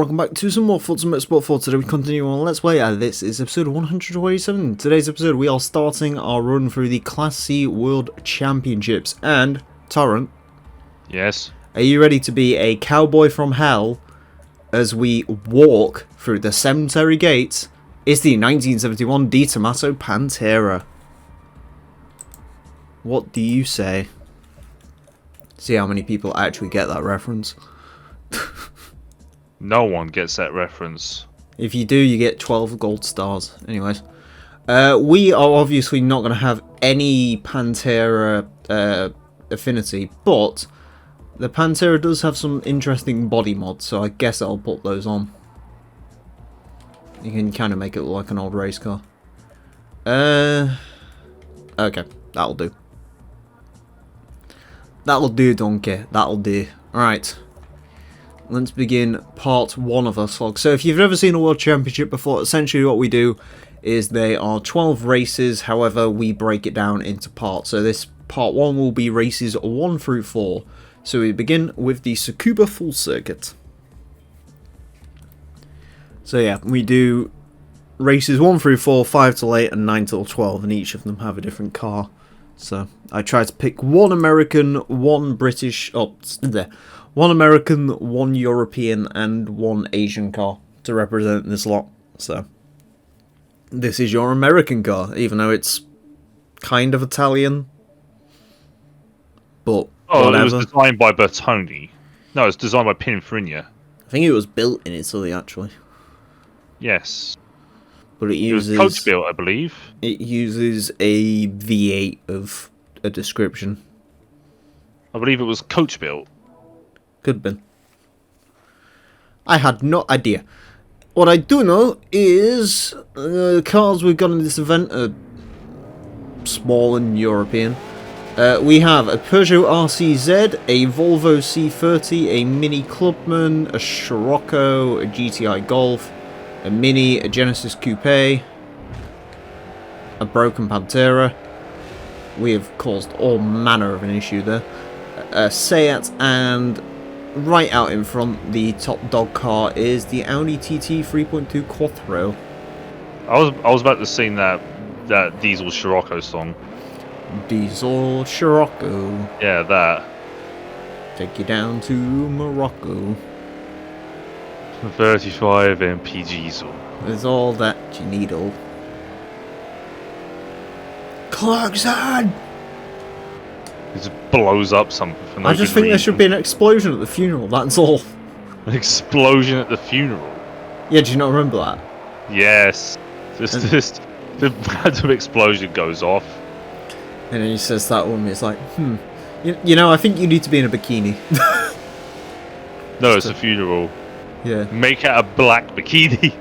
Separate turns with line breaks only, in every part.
welcome back to some more Forza Motorsport 4. Today we continue on Let's Play, and this is episode 127. In today's episode we are starting our run through the Class C World Championships. And, Torrent.
Yes?
Are you ready to be a cowboy from hell as we walk through the cemetery gates? It's the 1971 Di Tommaso Pantera. What do you say? See how many people actually get that reference.
No one gets that reference.
If you do, you get 12 gold stars. Anyways, we are obviously not going to have any Pantera affinity, but the Pantera does have some interesting body mods, so I guess I'll put those on. You can kind of make it look like an old race car. Okay, that'll do. That'll do, donkey. That'll do. Alright. Let's begin part 1 of this vlog. So if you've never seen a World Championship before, essentially what we do is they are 12 races, however we break it down into parts. So this part 1 will be races 1 through 4. So we begin with the Tsukuba Full Circuit. So yeah, we do races 1 through 4, 5 till 8 and 9 till 12, and each of them have a different car. So I try to pick one American, one British, one American, one European, and one Asian car to represent this lot. So this is your American car, even though it's kind of Italian. But whatever.
It was designed by Bertoni. No, it's designed by Pininfarina.
I think it was built in Italy, actually.
Yes.
But it uses...
It was coach built, I believe.
It uses a V8 of a description.
I believe it was coach built.
Could have been. I had no idea. What I do know is the cars we've got in this event are small and European. We have a Peugeot RCZ, a Volvo C30, a Mini Clubman, a Scirocco, a GTI Golf, a Mini, a Genesis Coupe, a broken Pantera. We have caused all manner of an issue there. A Seat, and right out in front, the top dog car is the Audi TT 3.2 Quattro.
I was about to sing that Diesel Scirocco song.
Diesel Scirocco.
Yeah, that.
Take you down to Morocco.
35 MP diesel.
There's all that you need, all. Clarkson!
It just blows up something for no
I just
good
think there
reason.
should be an explosion at the funeral, that's all.
An explosion at the funeral.
Yeah, do you not remember that?
Yes. Just the random explosion goes off.
And then he says that woman is like, you know, I think you need to be in a bikini.
No, it's a funeral.
Yeah.
Make it a black bikini.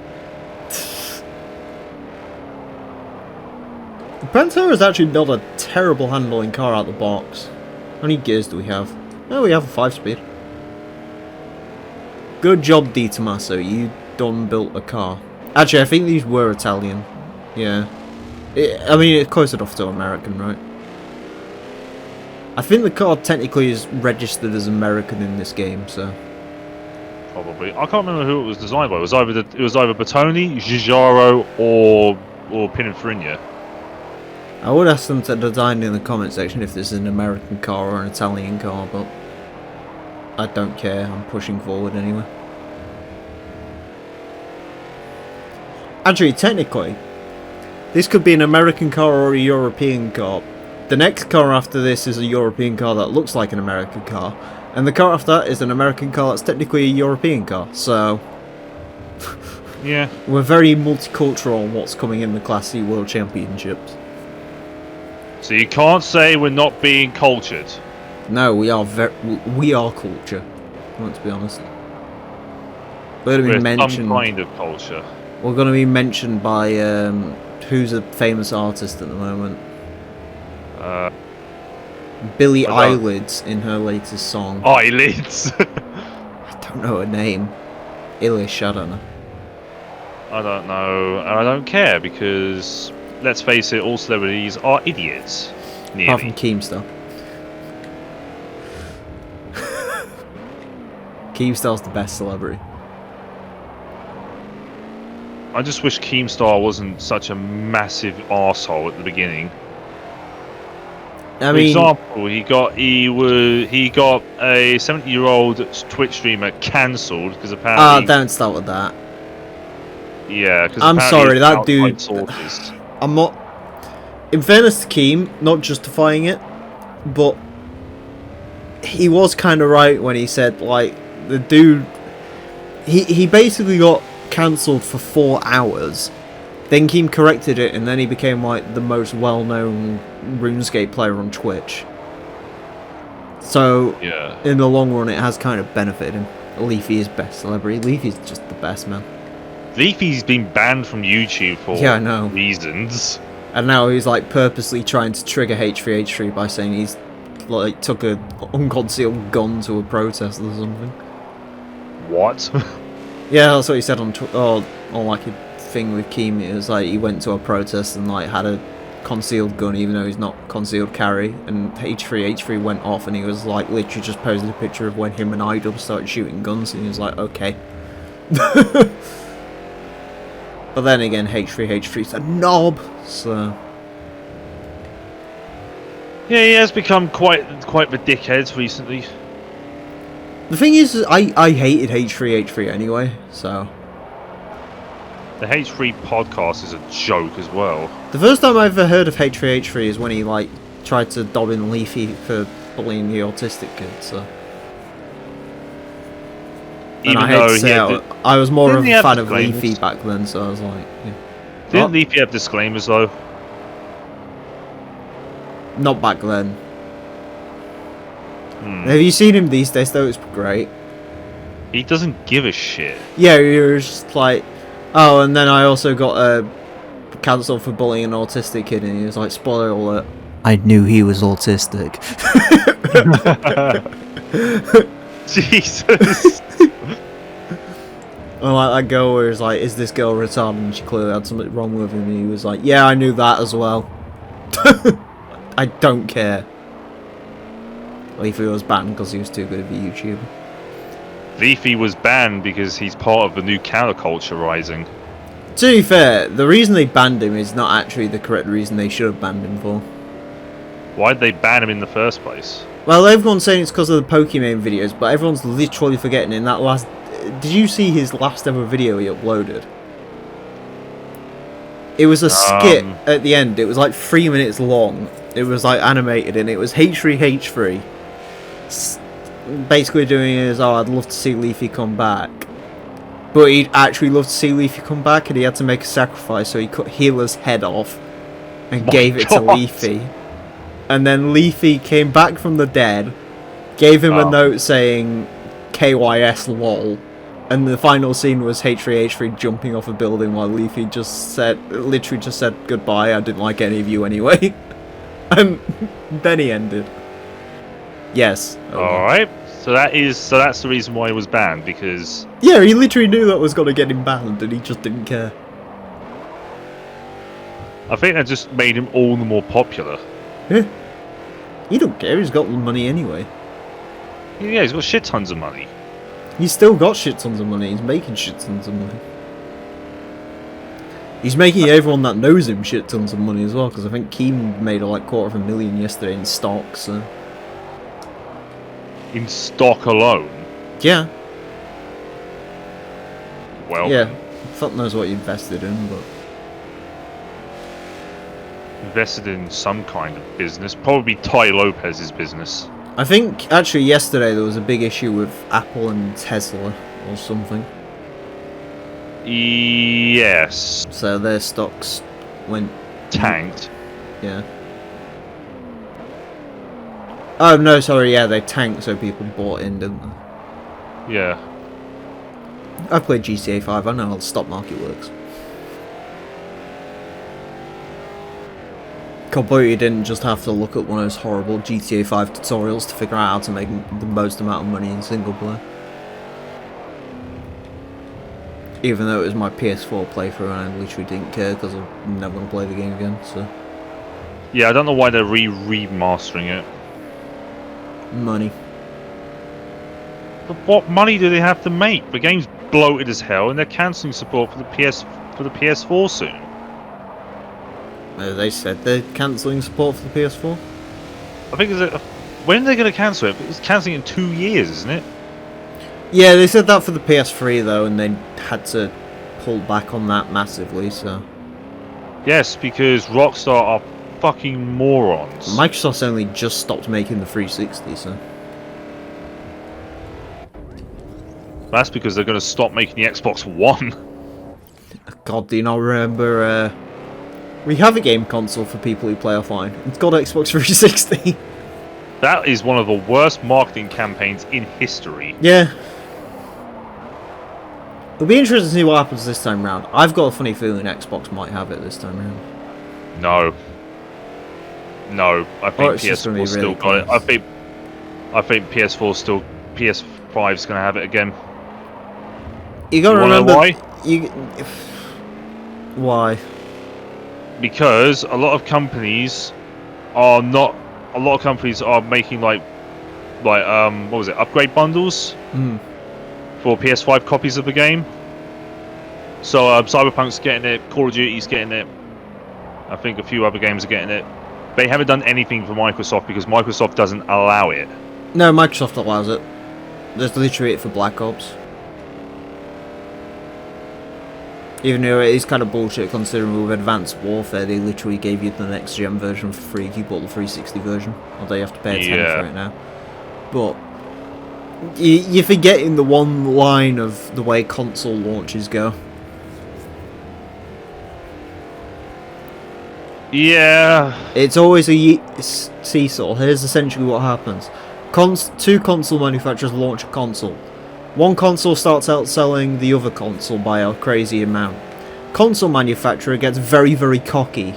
The Pantera is actually not a terrible handling car out the box. How many gears do we have? Oh, we have a 5-speed. Good job, Di Tommaso. You done built a car. Actually, I think these were Italian. Yeah. I mean, it's close enough to American, right? I think the car technically is registered as American in this game, so...
Probably. I can't remember who it was designed by. It was either Bertoni, Giugiaro, or Pininfarina.
I would ask them to design in the comment section if this is an American car or an Italian car, but I don't care. I'm pushing forward anyway. Actually, technically, this could be an American car or a European car. The next car after this is a European car that looks like an American car. And the car after that is an American car that's technically a European car. So,
Yeah.
we're very multicultural on what's coming in the Class C World Championships.
So you can't say we're not being cultured.
No, we are culture. I want to be honest. We're going to
We're
be mentioned.
some kind of culture.
We're going to be mentioned by who's a famous artist at the moment. Billie Eyelids in her latest song.
Eyelids.
I don't know her name. Eilish, I don't know.
I don't know, and I don't care because, let's face it, all celebrities are idiots. Nearly.
Apart from Keemstar. Keemstar's the best celebrity.
I just wish Keemstar wasn't such a massive arsehole at the beginning.
I
For
mean,
example, he got a 70-year-old Twitch streamer cancelled because apparently,
don't start with that.
yeah, because
I'm
apparently
sorry,
it's
that
outside
dude.
sources.
I'm not. In fairness to Keem, not justifying it, but he was kind of right when he said, like, the dude. He basically got cancelled for 4 hours. Then Keem corrected it, and then he became, like, the most well-known RuneScape player on Twitch. So,
Yeah.
in the long run, it has kind of benefited him. Leafy is best celebrity. Leafy's just the best, man.
Leafy's been banned from YouTube for
Yeah, I know.
reasons.
And now he's, like, purposely trying to trigger H3H3 by saying he's, like, took a unconcealed gun to a protest or something.
What?
Yeah, that's what he said on like a thing with Keem. It was like he went to a protest and like had a concealed gun, even though he's not concealed carry. And H3H3 went off, and he was like literally just posted a picture of when him and Idub started shooting guns, and he was like, okay. But then again, H3H3's a knob, so.
Yeah, he has become quite the dickhead recently.
The thing is, I hated H3H3 anyway, so.
The H3 podcast is a joke as well.
The first time I ever heard of H3H3 is when he, like, tried to dob in Leafy for bullying the autistic kid, so. And I hate to say I was more of a fan of Leafy back then, so I was like, yeah.
Didn't Leafy have disclaimers, though?
Not back then. Have you seen him these days, though? It's great.
He doesn't give a shit.
Yeah, he was just like, oh, and then I also got cancelled for bullying an autistic kid, and he was like, spoiler alert, I knew he was autistic.
Jesus.
And like that girl where it's like, is this girl retarded? And she clearly had something wrong with him, and he was like, yeah, I knew that as well. I don't care. Leafy was banned because he was too good of a YouTuber.
Leafy was banned because he's part of the new counterculture rising.
To be fair, the reason they banned him is not actually the correct reason they should have banned him for.
Why'd they ban him in the first place?
Well, everyone's saying it's because of the Pokemon videos, but everyone's literally forgetting in that last... Did you see his last ever video he uploaded? It was a skit at the end. It was like 3 minutes long. It was like animated, and it was H3H3 basically doing it as, oh, I'd love to see Leafy come back. But he'd actually love to see Leafy come back, and he had to make a sacrifice, so he cut Healer's head off and gave it to Leafy. And then Leafy came back from the dead, gave him a note saying KYS lol. And the final scene was H3H3 jumping off a building while Leafy literally just said goodbye, I didn't like any of you anyway. And then he ended. Yes.
Alright. So that's the reason why he was banned, because...
Yeah, he literally knew that was going to get him banned, and he just didn't care.
I think that just made him all the more popular.
Yeah. He don't care, he's got the money anyway.
Yeah, he's got shit tons of money.
He's still got shit tons of money, he's making shit tons of money. He's making everyone that knows him shit tons of money as well, because I think Keem made like $250,000 yesterday in stocks, so...
In stock alone?
Yeah.
Well...
Yeah, fuck knows what he invested in, but...
Invested in some kind of business. Probably Ty Lopez's business.
I think, actually, yesterday there was a big issue with Apple and Tesla, or something.
Yes.
So their stocks went...
Tanked.
Yeah. Oh, no, sorry, yeah, they tanked, so people bought in, didn't they?
Yeah.
I've played GTA 5, I know how the stock market works. Completely didn't just have to look at one of those horrible GTA 5 tutorials to figure out how to make the most amount of money in single player. Even though it was my PS4 playthrough and I literally didn't care because I'm never going to play the game again, so...
Yeah, I don't know why they're remastering it.
Money.
But what money do they have to make? The game's bloated as hell and they're cancelling support for the for the PS4 soon.
They said they're cancelling support for the PS4.
I think when are they going to cancel it? It's cancelling in 2 years, isn't it?
Yeah, they said that for the PS3 though, and they had to pull back on that massively. So
Yes, because Rockstar are fucking morons.
Microsoft's only just stopped making the 360, so
That's because they're going to stop making the Xbox One.
God, do you not remember? We have a game console for people who play offline. It's called Xbox 360.
That is one of the worst marketing campaigns in history.
Yeah. It'll be interesting to see what happens this time round. I've got a funny feeling Xbox might have it this time round.
No. No, I think PS4 still got it. I think PS4 still, PS5's going to have it again.
You gotta remember
why?
Why?
Because a lot of companies are making like what was it, upgrade bundles for PS5 copies of the game. So Cyberpunk's getting it, Call of Duty's getting it, I think a few other games are getting it. They haven't done anything for Microsoft because Microsoft doesn't allow it.
No, Microsoft allows it. There's literally it for Black Ops. Even though it is kind of bullshit considering with Advanced Warfare they literally gave you the next gen version for free if you bought the 360 version. Although you have to pay a $10 for it now. But you're forgetting the one line of the way console launches go.
Yeah.
It's always a seesaw. Here's essentially what happens. Two console manufacturers launch a console. One console starts outselling the other console by a crazy amount. Console manufacturer gets very, very cocky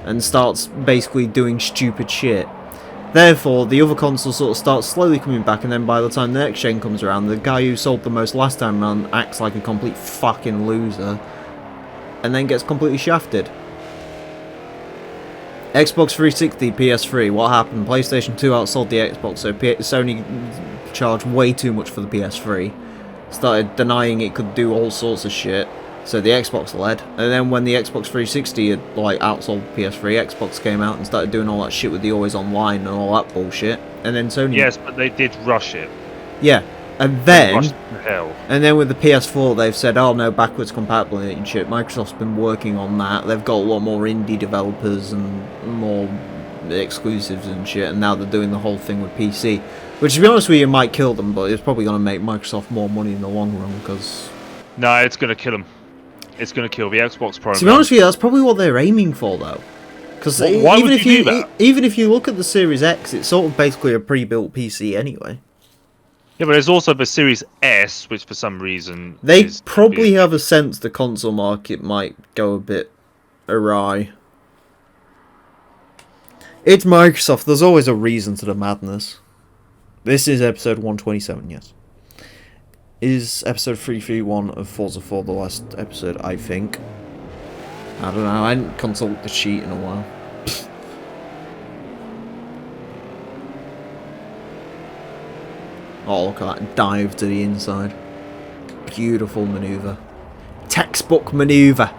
and starts basically doing stupid shit. Therefore, the other console sort of starts slowly coming back, and then by the time the next gen comes around, the guy who sold the most last time around acts like a complete fucking loser and then gets completely shafted. Xbox 360, PS3, what happened? PlayStation 2 outsold the Xbox, so Sony charged way too much for the PS3. Started denying it could do all sorts of shit, so the Xbox led. And then when the Xbox 360 had like outsold the PS3, Xbox came out and started doing all that shit with the always online and all that bullshit. And then Sony...
Yes, but they did rush it.
Yeah, and then...
Hell.
And then with the PS4, they've said, oh no, backwards compatibility and shit. Microsoft's been working on that. They've got a lot more indie developers and more exclusives and shit, and now they're doing the whole thing with PC. Which, to be honest with you, might kill them, but it's probably going to make Microsoft more money in the long run, because...
No, it's going to kill them. It's going to kill the Xbox program.
To be honest with you, that's probably what they're aiming for, though. Because even if you look at the Series X, it's sort of basically a pre-built PC anyway.
Yeah, but there's also the Series S, which for some reason...
They probably have a sense the console market might go a bit awry. It's Microsoft, there's always a reason to the madness. This is episode 127, yes. Is episode 331 of Forza 4 the last episode, I think. I don't know, I didn't consult the sheet in a while. Oh, look at that dive to the inside. Beautiful manoeuvre. Textbook manoeuvre.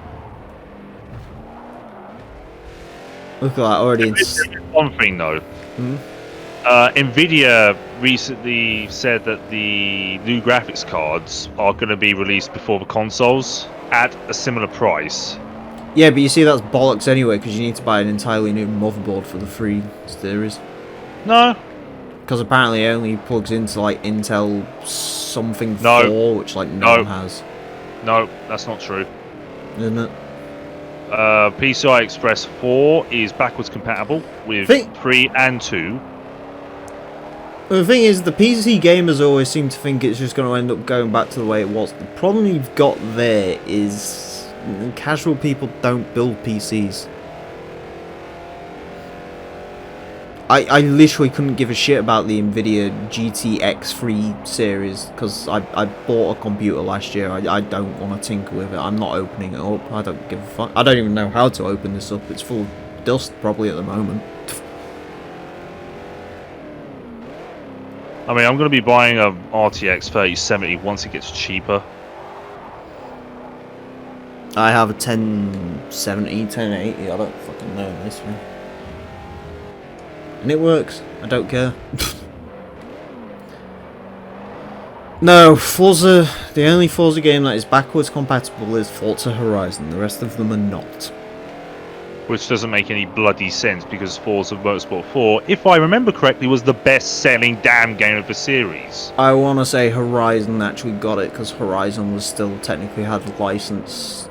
Look at that, already in...
One thing though. Nvidia recently said that the new graphics cards are going to be released before the consoles at a similar price.
Yeah, but you see that's bollocks anyway, because you need to buy an entirely new motherboard for the 3 series.
No.
Because apparently it only plugs into like Intel something 4, which like no one has.
No, that's not true.
Isn't it?
PCI Express 4 is backwards compatible with 3 and 2.
The thing is, the PC gamers always seem to think it's just going to end up going back to the way it was. The problem you've got there is casual people don't build PCs. I literally couldn't give a shit about the Nvidia GTX 3 series because I bought a computer last year. I don't want to tinker with it. I'm not opening it up. I don't give a fuck. I don't even know how to open this up. It's full of dust probably at the moment.
I mean, I'm going to be buying a RTX 3070 once it gets cheaper.
I have a 1070, 1080, I don't fucking know this one. And it works, I don't care. No, Forza, the only Forza game that is backwards compatible is Forza Horizon, the rest of them are not.
Which doesn't make any bloody sense because Forza Motorsport 4, if I remember correctly, was the best-selling damn game of the series.
I want to say Horizon actually got it because Horizon was still technically had the license.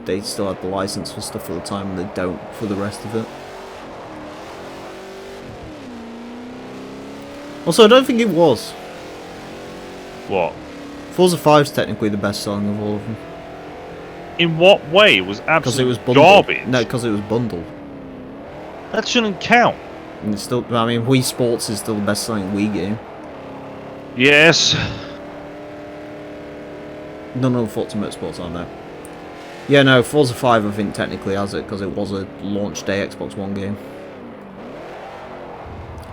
They still had the license for stuff at the time and they don't for the rest of it. Also, I don't think it was.
What?
Forza 5 is technically the best selling of all of them.
In what way? It was absolutely garbage.
No, because it was bundled.
That shouldn't count.
And it's still, I mean, Wii Sports is still the best selling Wii game.
Yes.
None of the Forza Motorsports are now. Yeah, no, Forza 5 I think technically has it because it was a launch day Xbox One game.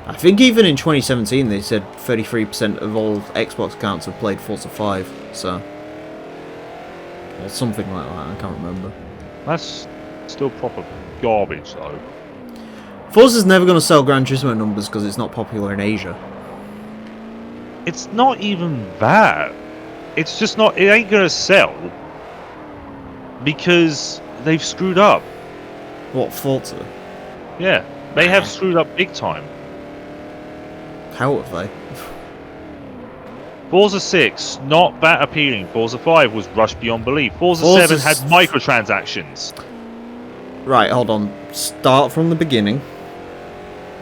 I think even in 2017 they said 33% of all Xbox accounts have played Forza 5, so... Or something like that, I can't remember.
That's still proper garbage, though.
Forza's never going to sell Gran Turismo numbers because it's not popular in Asia.
It's not even that. It's just not... It ain't going to sell. Because they've screwed up.
What, Forza?
Yeah, they have screwed up big time.
How have they?
Forza 6, not that appealing. Forza 5 was rushed beyond belief. Forza 7 had microtransactions.
Right, hold on. Start from the beginning.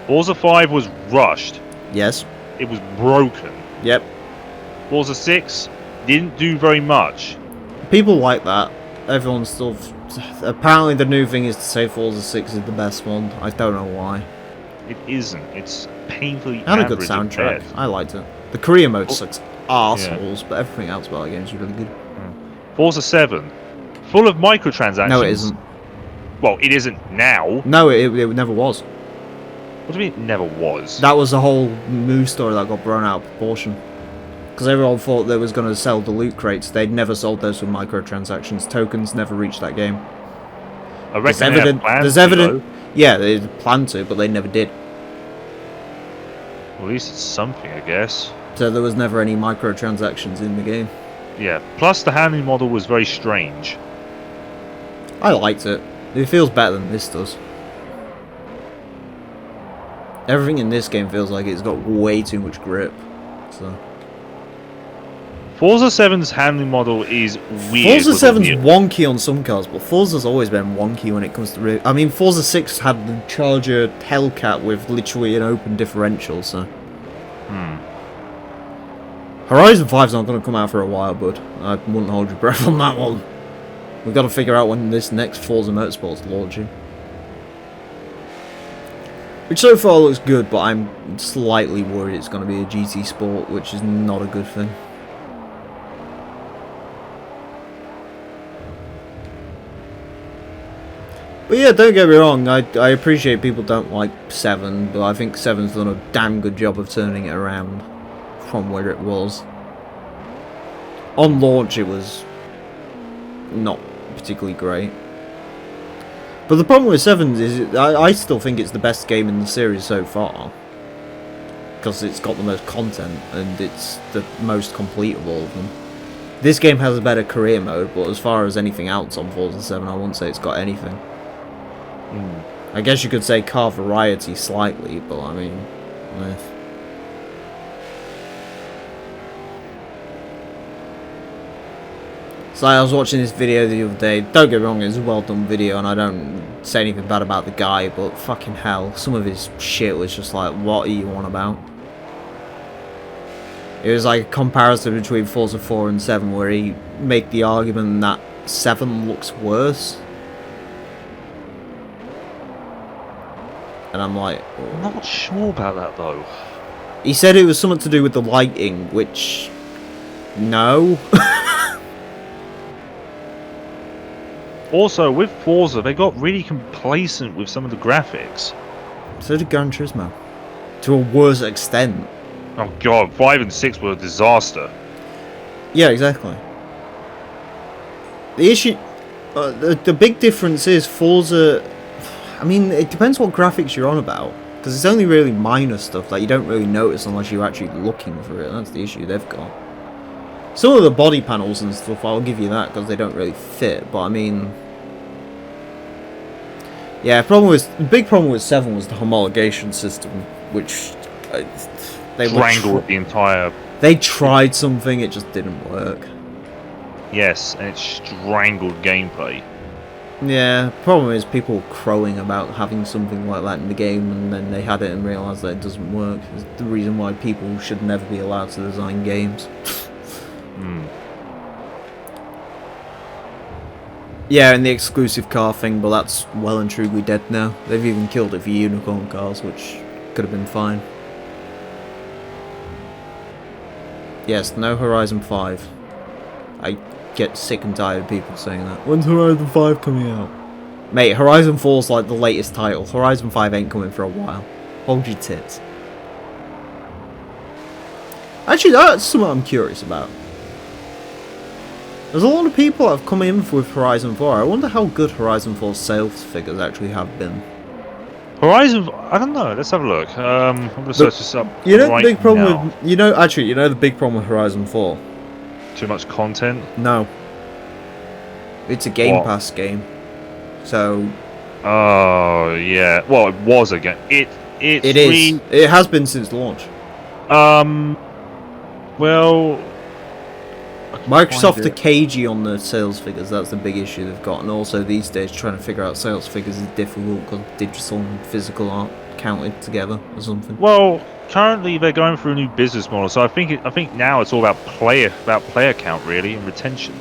Forza 5 was rushed.
Yes.
It was broken.
Yep.
Forza 6 didn't do very much.
People like that. Everyone's still... Apparently the new thing is to say Forza 6 is the best one. I don't know why.
It isn't. It's painfully
It had a good
average
soundtrack.
at best.
I liked it. The career mode sucks arseholes, but everything else about the game is really good.
Forza 7, full of microtransactions.
No, it isn't.
Well, it isn't now.
No, it never was.
What do you mean it never was?
That was the whole news story that got blown out of proportion. Because everyone thought they was going to sell the loot crates. They'd never sold those with microtransactions. Tokens never reached that game.
I reckon there's
evidence. Yeah, they planned to, but they never did.
Well, at least it's something, I guess.
So there was never any microtransactions in the game.
Yeah, plus the handling model was very strange.
I liked it. It feels better than this does. Everything in this game feels like it's got way too much grip. So.
Forza 7's handling model is weird.
Forza 7's wonky on some cars, but Forza's always been wonky when it comes to... I mean, Forza 6 had the Charger Hellcat with literally an open differential, so... Horizon 5's not going to come out for a while, bud. I wouldn't hold your breath on that one. We've got to figure out when this next Forza Motorsport's launching. Which so far looks good, but I'm slightly worried it's going to be a GT Sport, which is not a good thing. But yeah, don't get me wrong, I appreciate people don't like 7, but I think 7's done a damn good job of turning it around from where it was. On launch it was not particularly great. But the problem with 7 is I still think it's the best game in the series so far. Because it's got the most content and it's the most complete of all of them. This game has a better career mode, but as far as anything else on Forza 7, I wouldn't say it's got anything. I guess you could say car variety slightly, but I mean... So I was watching this video the other day. Don't get me wrong, it's a well done video and I don't say anything bad about the guy, but fucking hell, some of his shit was just like, what are you on about? It was like a comparison between Forza 4 and 7 where he made the argument that 7 looks worse. And I'm like...
I'm not sure about that though.
He said it was something to do with the lighting, which... No.
Also, with Forza, they got really complacent with some of the graphics.
So did Gran Turismo. To a worse extent.
Oh god, 5 and 6 were a disaster.
Yeah, exactly. The issue... The big difference is Forza. I mean, it depends what graphics you're on about, because it's only really minor stuff that you don't really notice unless you're actually looking for it. That's the issue they've got. Some of the body panels and stuff, I'll give you that, because they don't really fit. But I mean, yeah, the big problem with 7 was the homologation system, which they
Strangled the entire.
They tried something, it just didn't work.
Yes, and it strangled gameplay.
Yeah, problem is people were crowing about having something like that in the game, and then they had it and realised that it doesn't work. It's the reason why people should never be allowed to design games. Yeah, and the exclusive car thing, but that's well and truly dead now. They've even killed it for unicorn cars, which could have been fine. Yes, no Horizon 5. I get sick and tired of people saying that. When's Horizon 5 coming out? Mate, Horizon 4's like the latest title. Horizon 5 ain't coming for a while. Hold your tits. Actually, that's something I'm curious about. There's a lot of people that have come in with Horizon 4. I wonder how good Horizon 4's sales figures actually have been.
Horizon, I don't know. Let's have a look. I'm gonna search this up.
You know
right
the big problem
now.
with the big problem with Horizon 4.
Too much content.
No. It's a Game
What?
Pass game. So.
Oh yeah. Well, it was again. It
is. It has been since launch.
Well.
Microsoft are cagey on the sales figures. That's the big issue they've got, and also these days trying to figure out sales figures is difficult because digital and physical aren't counted together or something.
Well, currently they're going through a new business model, so I think now it's all about player count really and retention.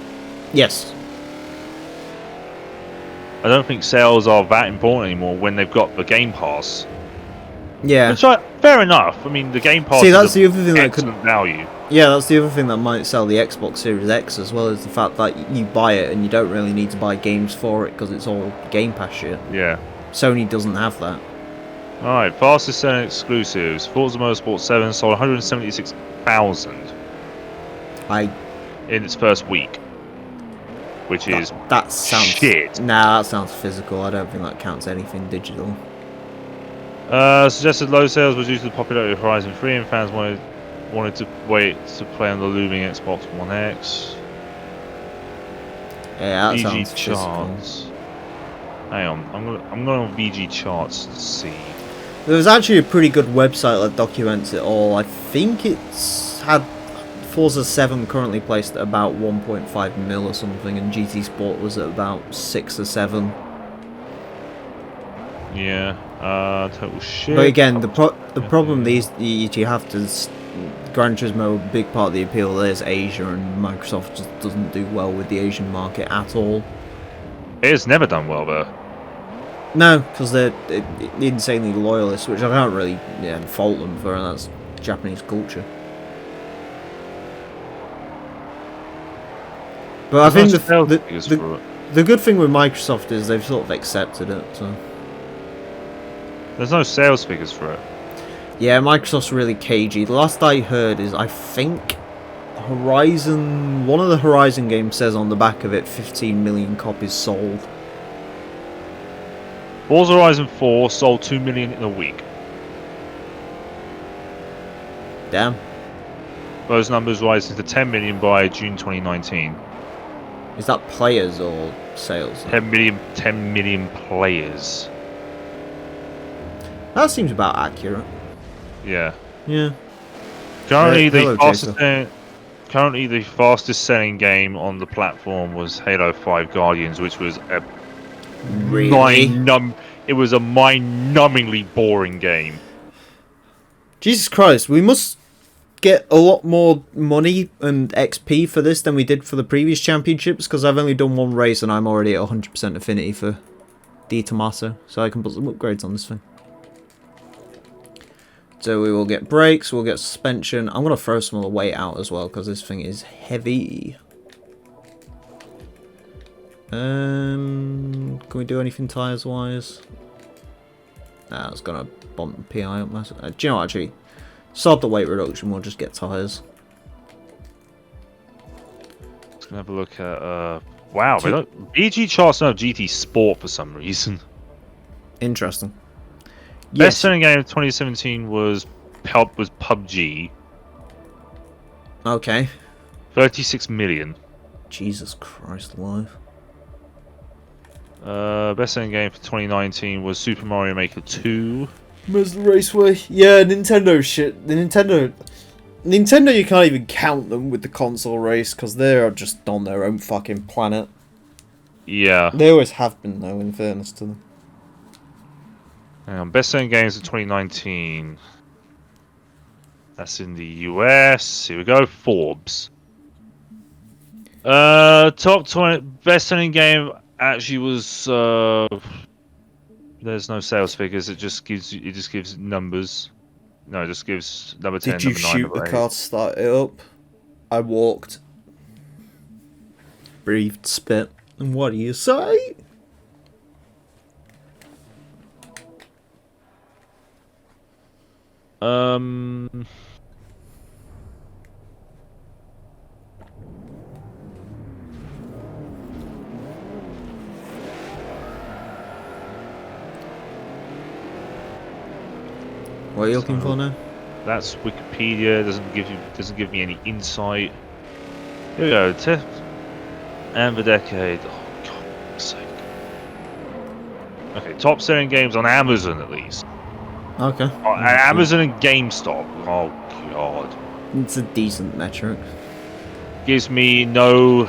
Yes.
I don't think sales are that important anymore when they've got the Game Pass.
Yeah.
Which, fair enough. I mean, the Game Pass.
See, that's
is
the other thing that could
value.
Yeah, that's the other thing that might sell the Xbox Series X as well, is the fact that you buy it and you don't really need to buy games for it because it's all Game Pass shit.
Yeah.
Sony doesn't have that.
Alright, fastest selling exclusives. Forza Motorsport 7 sold 176,000 in its first week. Which is
that sounds
shit.
Nah, that sounds physical. I don't think that counts anything digital.
Suggested low sales was due to the popularity of Horizon 3 and fans wanted to wait to play on the looming Xbox One X.
Yeah, that
VG
sounds
charts.
physical.
Hang on, I'm going on VG charts to see.
There's actually a pretty good website that documents it all. I think it's had Forza 7 currently placed at about 1.5 mil or something, and GT Sport was at about 6 or 7.
Yeah, total shit.
But again, the problem you have to. Gran Turismo, a big part of the appeal there is Asia, and Microsoft just doesn't do well with the Asian market at all.
It's never done well there.
No, because they're insanely loyalist, which I can't really fault them for, and that's Japanese culture. But I think the good thing with Microsoft is they've sort of accepted it. So.
There's no sales figures for it.
Yeah, Microsoft's really cagey. The last I heard is, I think, Horizon... One of the Horizon games says on the back of it 15 million copies sold.
Forza Horizon 4 sold 2 million in a week.
Damn.
Those numbers rising to 10 million by June 2019.
Is that players or sales?
10 million players.
That seems about accurate.
Yeah.
Yeah.
Currently, the fastest selling game on the platform was Halo 5 Guardians, which was a it was a mind-numbingly boring game.
Jesus Christ, we must get a lot more money and XP for this than we did for the previous championships, because I've only done one race and I'm already at 100% affinity for the Tomato, so I can put some upgrades on this thing. So we will get brakes, we'll get suspension. I'm going to throw some of the weight out as well, because this thing is heavy. Can we do anything tyres wise? Nah, it's going to bump the PI up massive. Do you know what, actually? Sod the weight reduction, we'll just get tyres.
Let's have a look at Wow, they don't. BG charts don't have GT Sport for some reason.
Interesting.
Best selling game of 2017 was PUBG.
Okay.
36 million.
Jesus Christ alive.
Best selling game for 2019 was Super Mario Maker 2.
Where's the Raceway? Yeah, Nintendo shit. The Nintendo, you can't even count them with the console race because they are just on their own fucking planet.
Yeah.
They always have been, though, in fairness to them.
Hang on, best selling games of 2019. That's in the US. Here we go. Forbes. Top 20 best selling game actually was. There's no sales figures. It just gives numbers. No, it just gives number 10,
Did you
number 9,
shoot
number
the
8.
car to start it up? I walked. Breathed spit. And what do you say? What are you looking for now?
That's Wikipedia. Doesn't give me any insight. Here we go. And the decade. Oh, God's sake. Okay, top selling games on Amazon at least.
Okay.
Amazon and GameStop. Oh God.
It's a decent metric.
Gives me no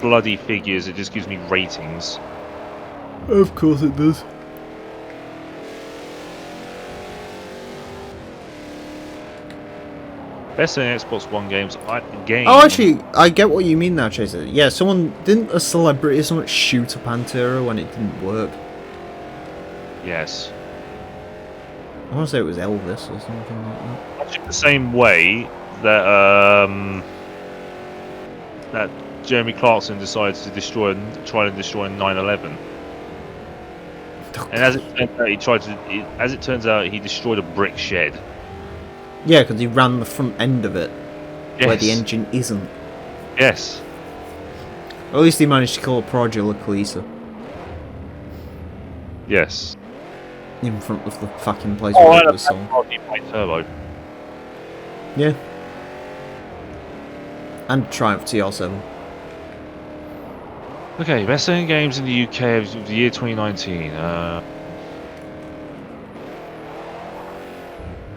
bloody figures. It just gives me ratings.
Of course it does.
Best selling Xbox One games.
Oh, actually, I get what you mean now, Chaser. Yeah, didn't a celebrity shoot a Pantera when it didn't work?
Yes.
I want to say it was Elvis or something like that.
Much in the same way that that Jeremy Clarkson decided to try to destroy 9/11. And as it turns out, he destroyed a brick shed.
Yeah, because he ran the front end of it, where the
Yes.
engine isn't.
Yes.
Or at least he managed to call a Progula Kalisa
Yes.
in front of the fucking place
Oh,
where
I
it was sold.
Turbo.
Yeah. And Triumph TR7.
Okay, best selling games in the UK of the year 2019.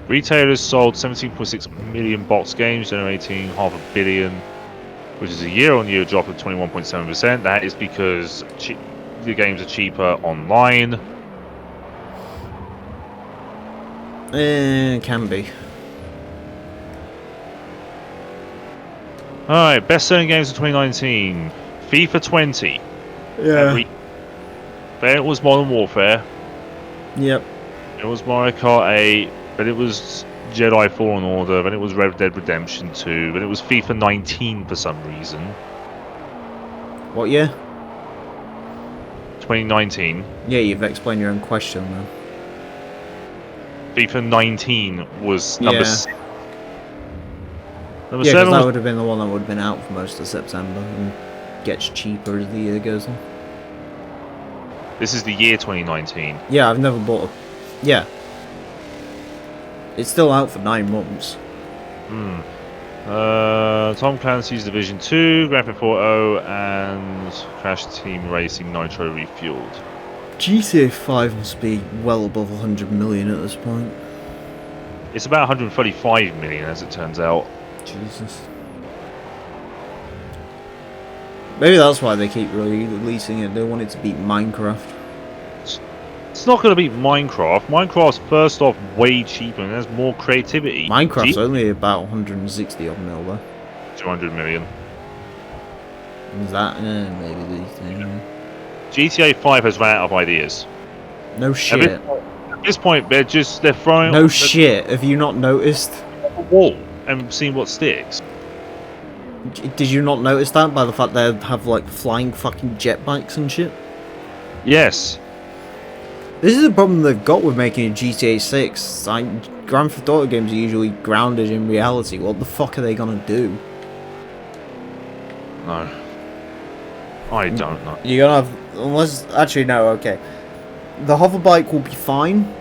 Retailers sold 17.6 million box games, generating $500 million, which is a year-on-year drop of 21.7%. That is because the games are cheaper online.
Can be.
Alright, best selling games of 2019. FIFA 20.
Yeah.
Then it was Modern Warfare.
Yep.
It was Mario Kart 8. Then it was Jedi Fallen Order. Then it was Red Dead Redemption 2. Then it was FIFA 19 for some reason.
What year?
2019.
Yeah, you've explained your own question then.
FIFA 19 was number 6. Number
Yeah,
7
because that
was...
would have been the one that would have been out for most of September and gets cheaper as the year goes on.
This is the year 2019.
Yeah, I've never bought a... Yeah. It's still out for 9 months.
Tom Clancy's Division 2, Grand Theft Auto, and Crash Team Racing Nitro Refueled.
GTA 5 must be well above 100 million at this point.
It's about 135 million as it turns out.
Jesus. Maybe that's why they keep releasing it. They want it to beat Minecraft.
It's not going to beat Minecraft. Minecraft's first off way cheaper and there's more creativity.
Minecraft's only about 160 odd mil though.
200 million.
Is that? Maybe these things.
GTA 5 has run out of ideas.
No shit.
At this point, they're throwing...
No shit. Have you not noticed?
A wall and seeing what sticks.
Did you not notice that by the fact they have like flying fucking jet bikes and shit?
Yes.
This is the problem they've got with making a GTA 6. Grand Theft Auto games are usually grounded in reality. What the fuck are they gonna do?
No. I don't know.
You're gonna have, unless, actually no, okay. The hoverbike will be fine.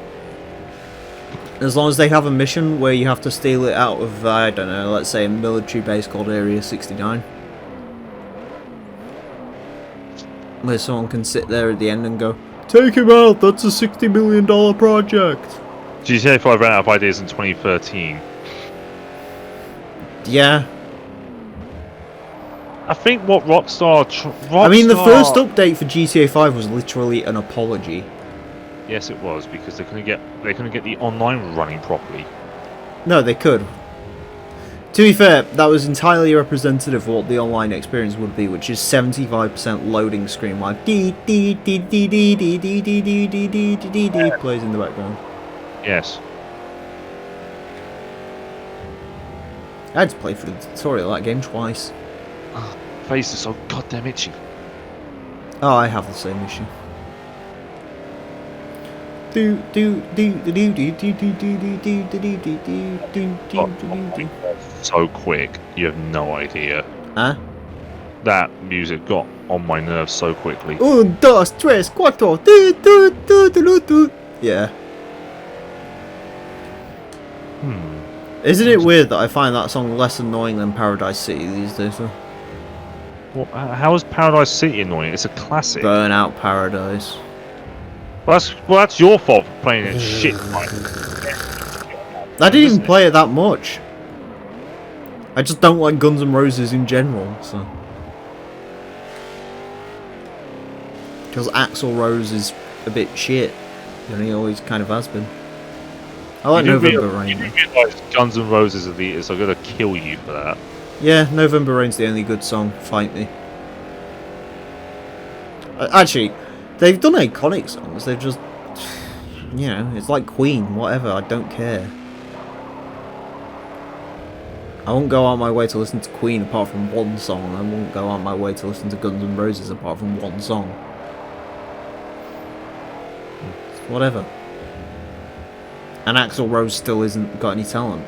As long as they have a mission where you have to steal it out of, I don't know, let's say a military base called Area 69. Where someone can sit there at the end and go, take him out, that's a $60 million project.
GTA 5 ran out of ideas in 2013.
Yeah.
I think what Rockstar...
I mean, the first update for GTA 5 was literally an apology.
Yes, it was, because they couldn't get the online running properly.
No, they could. To be fair, that was entirely representative of what the online experience would be, which is 75% loading screen while dee dee dee dee dee dee dee dee dee dee dee dee dee plays in the background.
Yes.
I had to play for the tutorial of that game twice.
Face is so goddamn itchy.
Oh, I have the same issue. Do do do do do do do do do do do do do do.
So quick, you have no idea.
Huh?
That music got on my nerves so quickly.
Un, dos, tres, cuatro. Do do do do do. Yeah. Isn't it weird that I find that song less annoying than Paradise City these days? Though?
Well, how is Paradise City annoying? It's a classic.
Burnout Paradise.
Well, that's your fault for playing it shit.
I didn't even play it that much. I just don't like Guns N' Roses in general, so. Because Axl Rose is a bit shit, and he always kind of has been. I like November Rain.
You realise Guns N' Roses elitists are gonna kill you for that.
Yeah, November Rain's the only good song. Fight me. Actually, they've done iconic songs. They've just, you know, it's like Queen. Whatever. I don't care. I won't go out my way to listen to Queen apart from one song. I won't go out my way to listen to Guns N' Roses apart from one song. Whatever. And Axl Rose still isn't got any talent.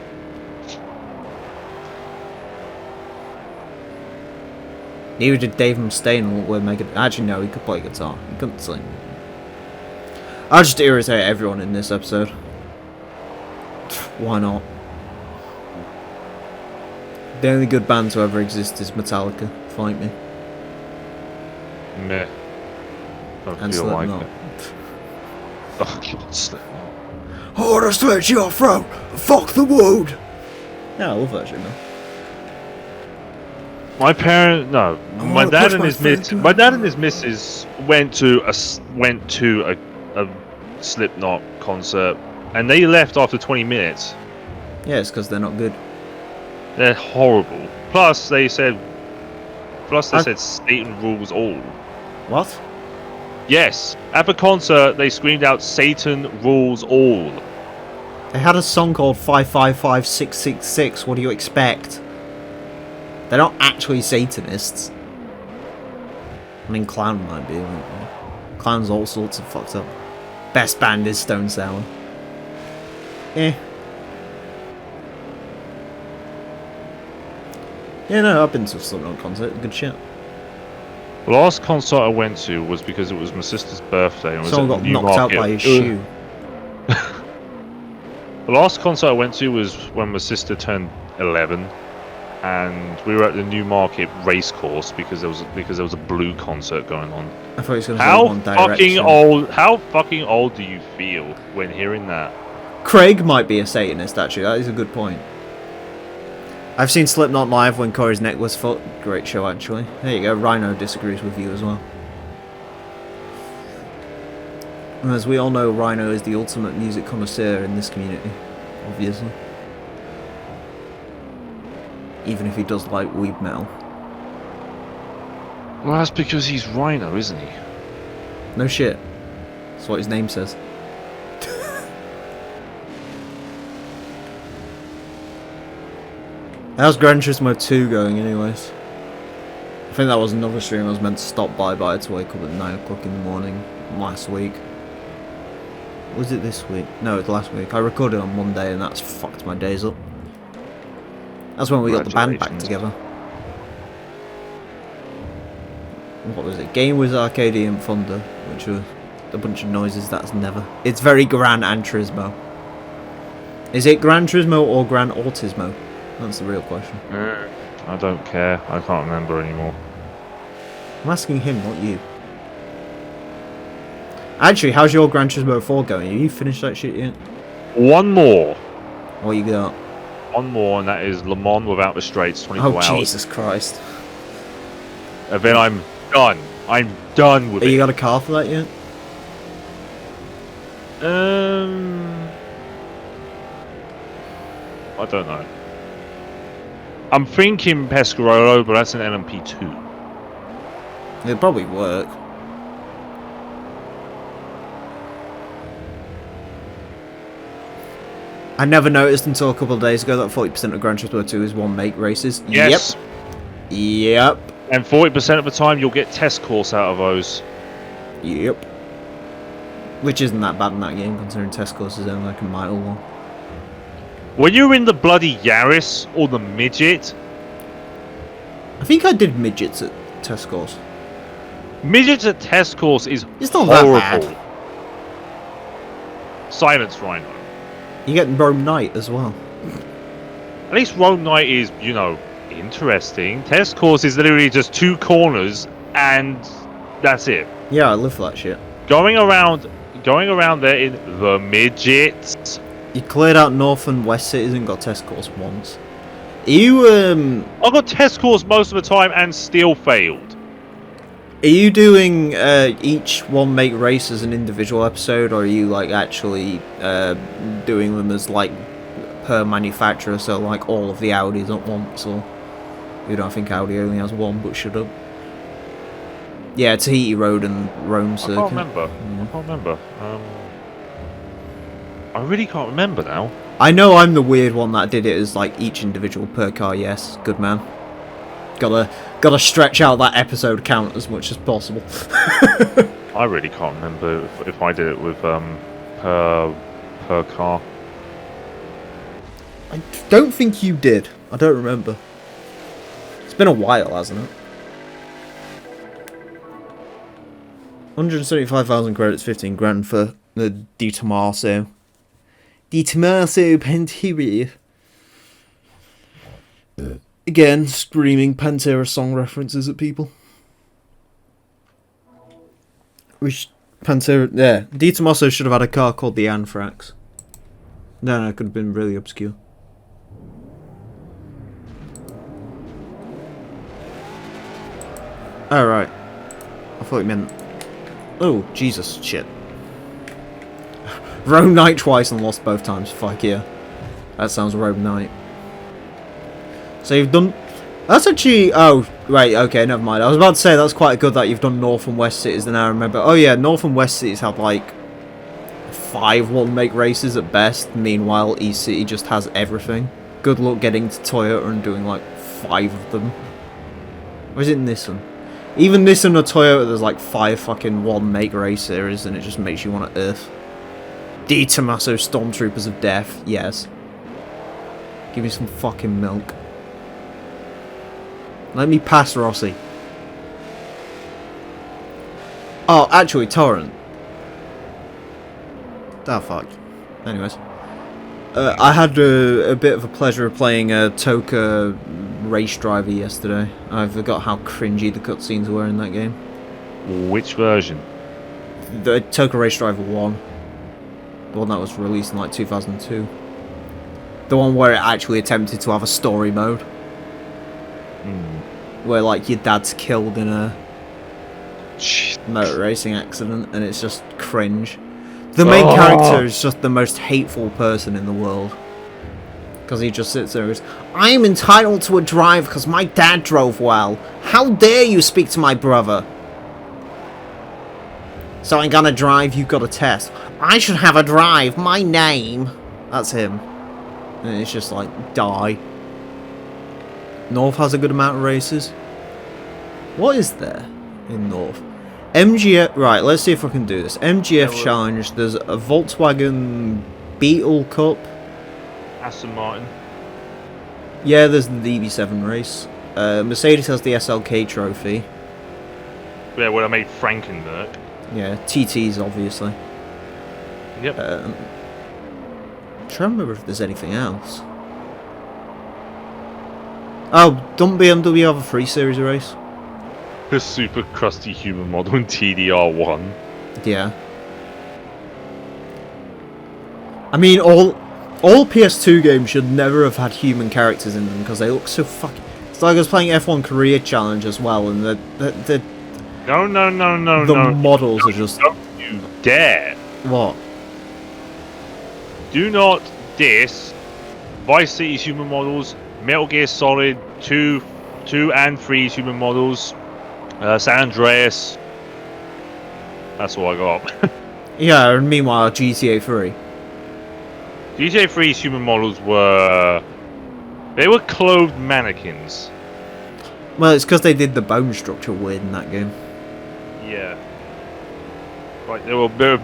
Neither did Dave Mustaine or Mega. Actually, no, he could play guitar. He couldn't sing. I'll just irritate everyone in this episode. Why not? The only good band to ever exist is Metallica. Fight me.
Meh. Don't
And
feel like
Slipknot.
it. Oh, God, Slipknot.
I wanna slit your throat. Fuck the wood. Yeah, I love that shit, man.
My dad and his missus went to a Slipknot concert, and they left after 20 minutes.
Yeah, it's because they're not good.
They're horrible. Plus, they said Satan rules all.
What?
Yes, at the concert, they screamed out Satan rules all.
They had a song called 555666. What do you expect? They're not actually Satanists. I mean, Clown might be. Clown's all sorts of fucked up. Best band is Stone Sour. Eh. Yeah, no, I've been to a Slipknot concert. Good shit.
The last concert I went to was because it was my sister's birthday. And it was
Someone
at
got knocked out by his shoe.
The last concert I went to was when my sister turned 11, and we were at the Newmarket Racecourse because there was a Blue concert going on.
I thought he was going to say One Direction.
How fucking old do you feel when hearing that?
Craig might be a Satanist, actually. That is a good point. I've seen Slipknot live when Corey's neck was full. Great show, actually. There you go. Rhino disagrees with you as well. And as we all know, Rhino is the ultimate music connoisseur in this community, obviously. Even if he does like weeb metal.
Well, that's because he's Rhino, isn't he?
No shit. That's what his name says. How's Gran Turismo 2 going anyways? I think that was another stream I was meant to stop by, but I had to wake up at 9 o'clock in the morning last week. Was it this week? No, it was last week. I recorded on Monday and that's fucked my days up. That's when we got the band back together. what was it? Game was Arcadia and Thunder, which were a bunch of noises that's never. It's very Gran Turismo. Is it Gran Turismo or Gran Autismo? That's the real question.
I don't care. I can't remember anymore.
I'm asking him, not you. Actually, how's your Gran Turismo 4 going? Have you finished that shit yet?
One more.
What you got?
One more, and that is Le Mans without the straights, 24 hours.
Oh, Jesus Christ.
And then I'm done. I'm done with it.
You got a car for that yet?
I don't know. I'm thinking Pescarolo, but that's an LMP2.
It'd probably work. I never noticed until a couple of days ago that 40% of Gran Turismo 2 is one-make races.
Yes.
Yep.
And 40% of the time, you'll get test course out of those.
Yep. Which isn't that bad in that game, considering test course is only like a mile long.
When you're in the bloody Yaris or the Midget...
I think I did midgets at test course.
Midgets at test course is
It's not
horrible.
that bad.
Silence Rhino.
You get Rome Knight as well.
At least Rome Knight is, you know, interesting. Test course is literally just 2 corners and that's it.
Yeah, I live for that shit.
Going around there in the midgets.
You cleared out North and West cities and got test course once. I
got test course most of the time and still failed.
Are you doing each one make race as an individual episode, or are you like actually doing them as like per manufacturer, so like all of the Audis at once? Or you don't think Audi only has one, but shut up. Yeah, Tahiti Road and Rome Circuit.
I can't remember. I really can't remember now.
I know I'm the weird one that did it as like each individual per car. Yes, good man. Gotta stretch out that episode count as much as possible.
I really can't remember if I did it with per car.
I don't think you did. I don't remember. It's been a while, hasn't it? 175,000 credits, 15 grand for the Di Tommaso. Di Tommaso Pentiri. Again, screaming Pantera song references at people. Pantera, yeah. Di Tommaso should have had a car called the Anthrax. No, it could have been really obscure. Oh, right. I thought you meant... Oh, Jesus, shit. Rome Knight twice and lost both times. Fuck yeah. That sounds Rome Knight. So you've done... That's actually... Oh, right, okay, never mind. I was about to say that's quite good that you've done North and West cities, then I remember... Oh yeah, North and West cities have like 5 one-make races at best. Meanwhile, East City just has everything. Good luck getting to Toyota and doing like 5 of them. Or is it Nissan? Even Nissan or Toyota, there's like 5 fucking one-make race series, and it just makes you want to earth. Di Tommaso Stormtroopers of Death, yes. Give me some fucking milk. Let me pass Rossi. Oh, actually, Torrent. Oh, fuck. Anyways. I had a bit of a pleasure of playing a Toka Race Driver yesterday. I forgot how cringy the cutscenes were in that game.
Which version?
The Toka Race Driver 1. The one that was released in like 2002. The one where it actually attempted to have a story mode. Where like your dad's killed in a motor racing accident and it's just cringe. The main character is just the most hateful person in the world. Because he just sits there and goes, I am entitled to a drive because my dad drove well. How dare you speak to my brother? So I'm gonna drive, you got a test. I should have a drive, my name. That's him. And it's just like, die. North has a good amount of races. What is there in North? MGF, right, let's see if I can do this. MGF Challenge, there's a Volkswagen Beetle Cup.
Aston Martin.
Yeah, there's the DB7 race. Mercedes has the SLK trophy.
Yeah, where I made Frankenberg.
Yeah, TTs obviously.
Yep.
Trying to remember if there's anything else. Oh, don't BMW have a 3 Series race?
The super crusty human model in TDR1.
Yeah. I mean, all PS2 games should never have had human characters in them because they look so fucking. It's like I was playing F1 Career Challenge as well, and the
No.
models are just.
Don't you dare!
What?
Do not diss Vice City's human models, Metal Gear Solid 2 and 3's human models, San Andreas. That's all I got.
Yeah, and meanwhile, GTA 3.
GTA 3's human models were... They were clothed mannequins.
Well, it's because they did the bone structure weird in that game.
Yeah. Like,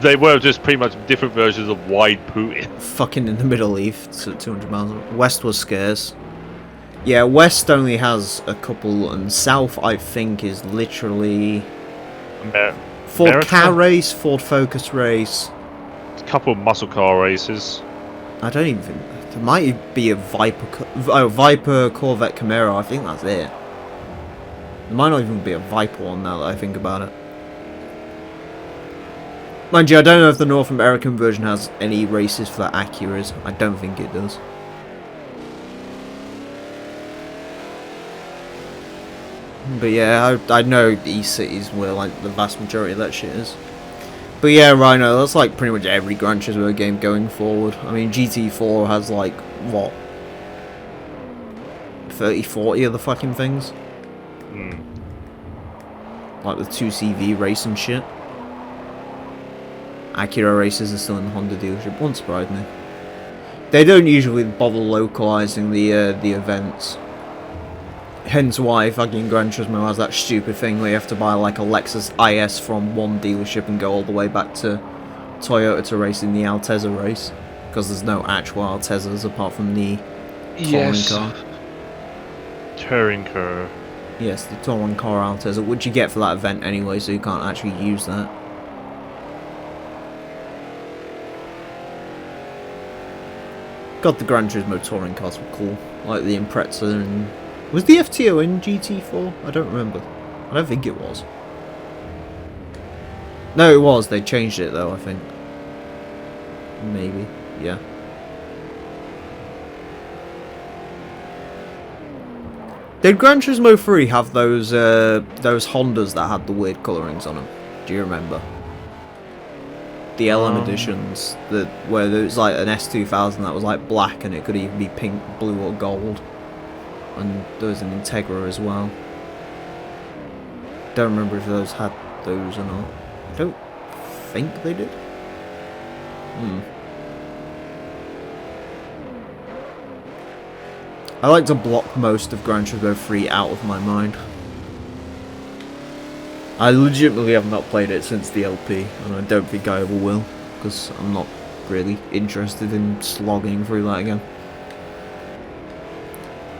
they were just pretty much different versions of Wide Putin.
Fucking in the Middle East, at 200 miles. West was scarce. Yeah, West only has a couple, and South, I think, is literally... Ford Car Race, Ford Focus Race.
A couple of muscle car races.
I don't even think... There might be a Viper Corvette Camaro, I think that's it. There might not even be a Viper one now that I think about it. Mind you, I don't know if the North American version has any races for that Acuras. I don't think it does. But yeah, I know East cities where like the vast majority of that shit is. But yeah, Rhino, that's like pretty much every Gran Turismo game going forward. I mean, GT4 has like, what? 30, 40 of the fucking things? Like the 2CV race and shit. Acura races are still in the Honda dealership. Won't surprise me. They don't usually bother localizing the events. Hence why fucking Gran Turismo has that stupid thing where you have to buy like a Lexus IS from one dealership and go all the way back to Toyota to race in the Altezza race. Because there's no actual Altezzas apart from the touring car.
Touring car.
Yes, the touring car Altezza, which you get for that event anyway, so you can't actually use that. God, the Gran Turismo touring cars were cool. Like the Impreza and... Was the FTO in GT4? I don't remember. I don't think it was. No, it was. They changed it though, I think. Maybe. Yeah. Did Gran Turismo 3 have those Hondas that had the weird colourings on them? Do you remember? The LM editions, where there was like an S2000 that was like black and it could even be pink, blue or gold. And there was an Integra as well. Don't remember if those had those or not. I don't think they did. I like to block most of Gran Turismo 3 out of my mind. I legitimately have not played it since the LP, and I don't think I ever will, because I'm not really interested in slogging through that again.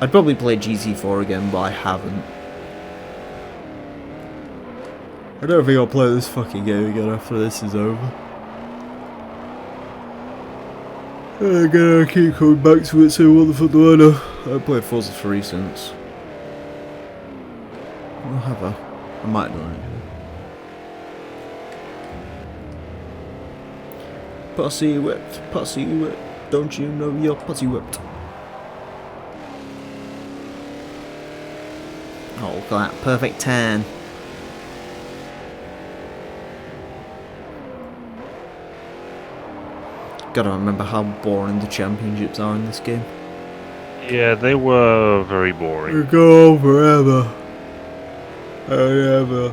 I'd probably play GT4 again, but I haven't. I don't think I'll play this fucking game again after this is over. I'm gonna keep coming back to it, so what the fuck do I know? I've played Forza 3 since. Or have I? I might have done it. Pussy whipped, don't you know you're pussy whipped? Oh, look at that, perfect tan. Gotta remember how boring the championships are in this game.
Yeah, they were very boring.
We go on forever. Whenever.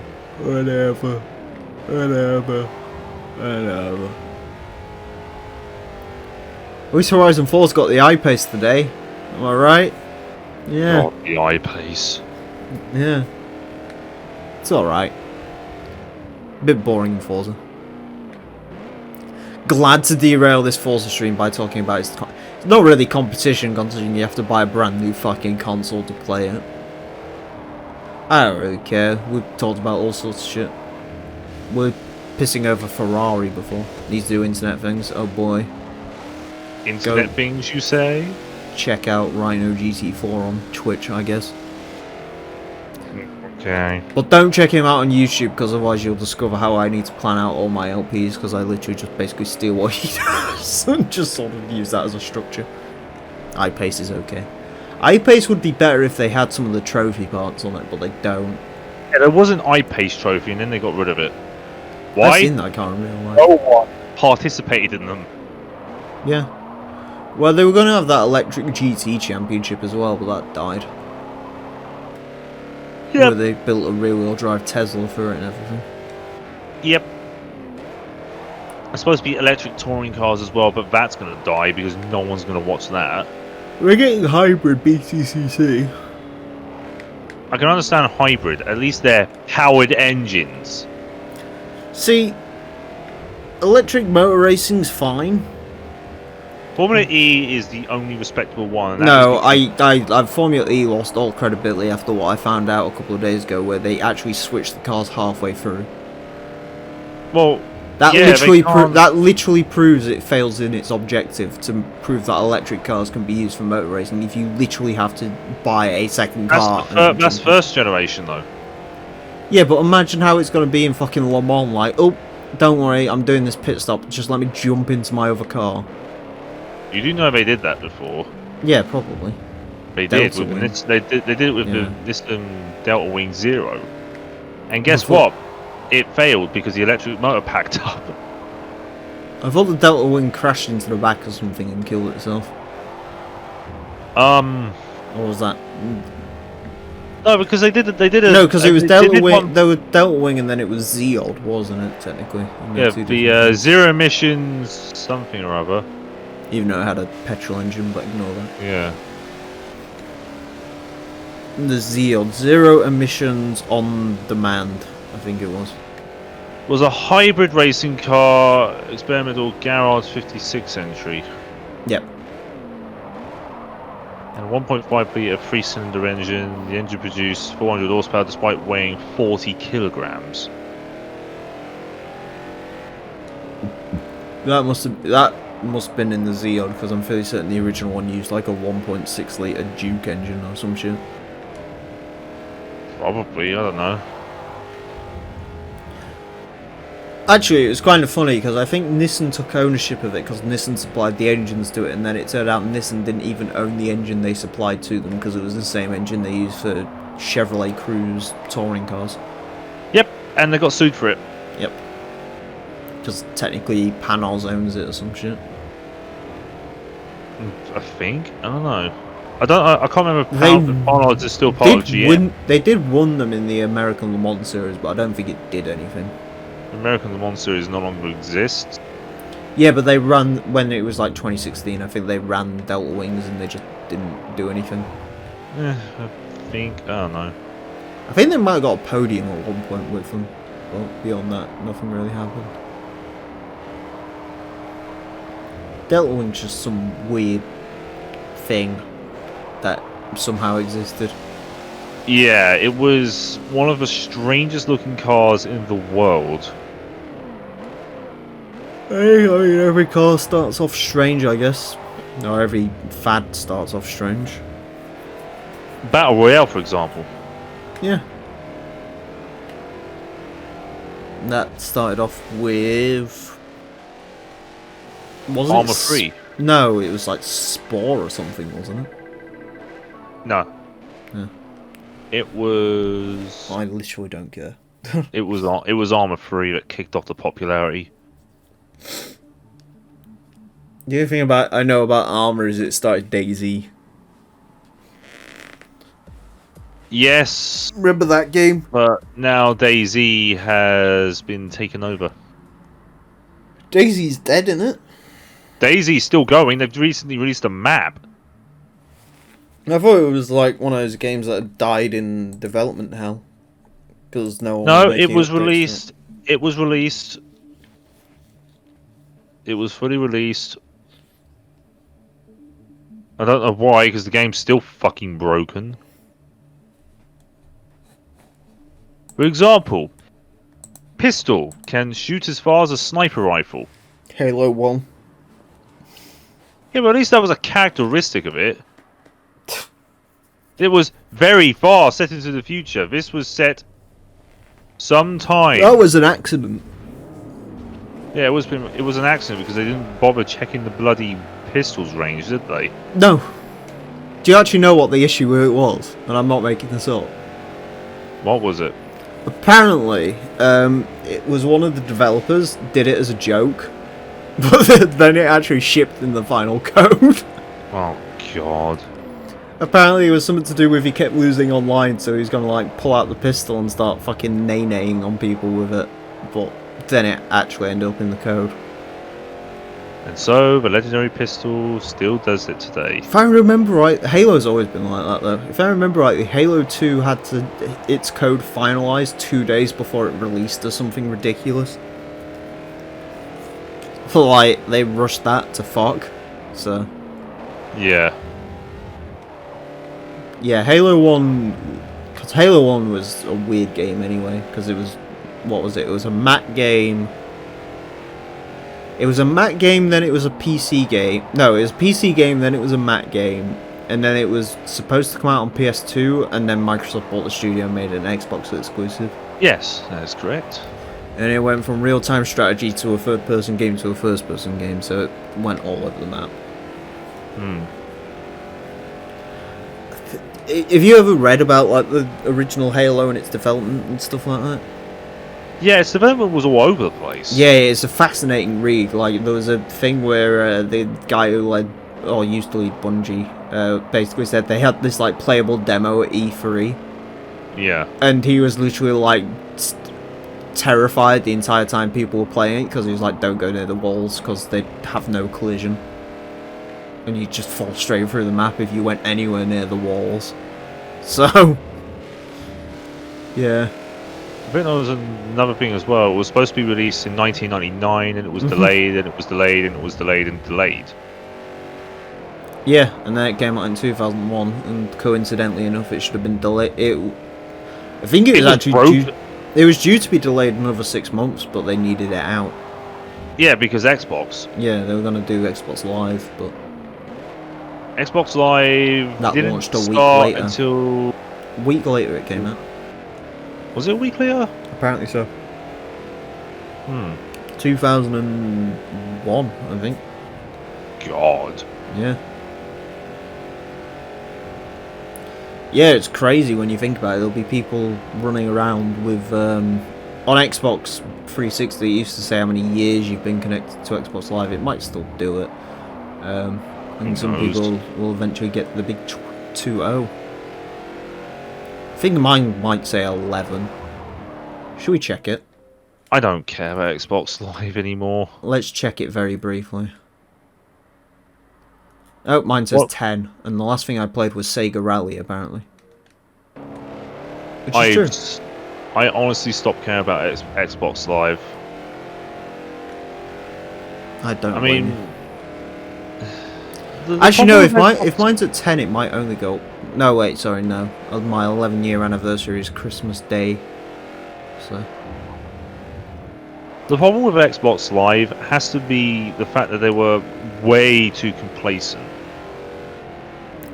At least Horizon 4's got the eye pace today. Am I right? Yeah.
Not the eye pace.
Yeah. It's alright. A bit boring in Forza. Glad to derail this Forza stream by talking about it's not really competition, considering you have to buy a brand new fucking console to play it. I don't really care. We've talked about all sorts of shit. We're pissing over Ferrari before. These do internet things. Oh boy.
Internet things, you say?
Check out Rhino GT4 on Twitch, I guess.
Okay.
But don't check him out on YouTube, because otherwise you'll discover how I need to plan out all my LPs, because I literally just basically steal what he does and just sort of use that as a structure. iPace is okay. iPace would be better if they had some of the trophy parts on it, but they don't.
Yeah, there was an iPace trophy, and then they got rid of it. Why?
I've seen that, I can't remember why.
No one participated in them.
Yeah. Well, they were going to have that electric GT championship as well, but that died.
Yep.
Where they built a rear-wheel drive Tesla for it and everything.
Yep. There's supposed to be electric touring cars as well, but that's going to die because no one's going to watch that.
We're getting hybrid BTCC.
I can understand hybrid. At least they're powered engines.
See, electric motor racing's fine.
Formula E is the only respectable one. And
No, I Formula E lost all credibility after what I found out a couple of days ago, where they actually switched the cars halfway through.
Well,
that
yeah,
literally proves it fails in its objective to prove that electric cars can be used for motor racing. If you literally have to buy a second car,
that's first generation though.
Yeah, but imagine how it's going to be in fucking Le Mans. Like, oh, don't worry, I'm doing this pit stop. Just let me jump into my other car.
You do know they did that before.
Yeah, probably.
They did. They did it with the Nissan Delta Wing Zero. And guess what? It failed because the electric motor packed up.
I thought the Delta Wing crashed into the back or something and killed itself. Or was that?
No, because they did a.
No, because it was Delta Wing. There was Delta Wing, and then it was Zeod, wasn't it? Technically.
Yeah, the zero emissions something or other.
Even though it had a petrol engine, but ignore that.
Yeah.
The Zeod, zero emissions on demand, I think it
was a hybrid racing car, experimental garage 56 entry.
Yep.
And a 1.5 litre 3-cylinder engine. The engine produced 400 horsepower despite weighing 40 kilograms.
That must have been in the Zeod, because I'm fairly certain the original one used like a 1.6 litre Duke engine or some shit.
Probably, I don't know.
Actually, it was kind of funny because I think Nissan took ownership of it because Nissan supplied the engines to it, and then it turned out Nissan didn't even own the engine they supplied to them because it was the same engine they used for Chevrolet Cruze touring cars.
Yep, and they got sued for it.
Yep. Because technically Panos owns it or some shit.
I think. I don't know. I can't remember if Panos is still part of GM.
They did win them in the American Le Mans series, but I don't think it did anything.
The American Le Mans series no longer exists.
Yeah, but they ran when it was like 2016. I think they ran Delta Wings and they just didn't do anything.
I don't know.
I think they might have got a podium at one point with them, but beyond that, nothing really happened. Delta Wing's just some weird thing that somehow existed.
Yeah, it was one of the strangest looking cars in the world.
Hey, I mean, every car starts off strange, I guess. Or every fad starts off strange.
Battle Royale, for example.
Yeah. That started off with... wasn't
Armour Free?
No, it was like Spore or something, wasn't it?
No.
Yeah.
It was...
I literally don't care.
It was Armour Free that kicked off the popularity.
The only thing I know about Armour is it started DayZ.
Yes.
Remember that game?
But now DayZ has been taken over.
DayZ's dead, isn't it?
DayZ's still going. They've recently released a map.
I thought it was like one of those games that had died in development hell. Because no one was
it was
updates
released. It was released. It was fully released. I don't know why, because the game's still fucking broken. For example, pistol can shoot as far as a sniper rifle.
Halo 1.
Yeah, but at least that was a characteristic of it. It was very far set into the future. This was set sometime.
That was an accident.
Yeah, it was an accident because they didn't bother checking the bloody pistol's range, did they?
No. Do you actually know what the issue with it was? And I'm not making this up.
What was it?
Apparently, it was one of the developers did it as a joke, but then it actually shipped in the final code.
Oh God.
Apparently it was something to do with he kept losing online, so he's gonna like pull out the pistol and start fucking nay-naying on people with it. But then it actually ended up in the code.
And so the legendary pistol still does it today.
If I remember right, Halo's always been like that though. If I remember right, Halo 2 had its code finalized 2 days before it released or something ridiculous. Like, they rushed that to fuck, so...
Yeah.
Yeah, Halo 1... Because Halo 1 was a weird game anyway, because it was... What was it? It was a Mac game... It was a Mac game, then it was a PC game. No, it was a PC game, then it was a Mac game. And then it was supposed to come out on PS2, and then Microsoft bought the studio and made it an Xbox exclusive.
Yes, that is correct.
And it went from real-time strategy to a third-person game to a first-person game, so it went all over the map.
Hmm.
Have you ever read about like the original Halo and its development and stuff like that?
Yeah, its development was all over the place.
Yeah, it's a fascinating read. Like, there was a thing where the guy who led, or used to lead Bungie, basically said they had this, like, playable demo at E3.
Yeah.
And he was literally, like, terrified the entire time people were playing it, because he was like, don't go near the walls, because they have no collision. And you'd just fall straight through the map if you went anywhere near the walls. So... yeah.
I think there was another thing as well. It was supposed to be released in 1999, and it was delayed, and it was delayed, and it was delayed, and delayed.
Yeah, and then it came out in 2001, and coincidentally enough, it should have been delayed. I think it was actually due, it was due to be delayed another 6 months, but they needed it out.
Yeah, because Xbox.
Yeah, they were going to do Xbox Live, but
Xbox Live
that
didn't
launched a week
start
later.
until...
A week later it came out.
Was it a week later?
Apparently so. 2001, I think.
God.
Yeah. Yeah, it's crazy when you think about it. There'll be people running around with, on Xbox 360, it used to say how many years you've been connected to Xbox Live. It might still do it. And some people will eventually get the big 2-0. I think mine might say 11. Should we check it?
I don't care about Xbox Live anymore.
Let's check it very briefly. Oh, mine says 10, and the last thing I played was Sega Rally, apparently. Which is true.
I honestly stopped caring about Xbox Live.
I mean... Actually, no, if mine's at 10, it might only go... No, wait, sorry, no. My 11-year anniversary is Christmas Day. So...
The problem with Xbox Live has to be the fact that they were way too complacent.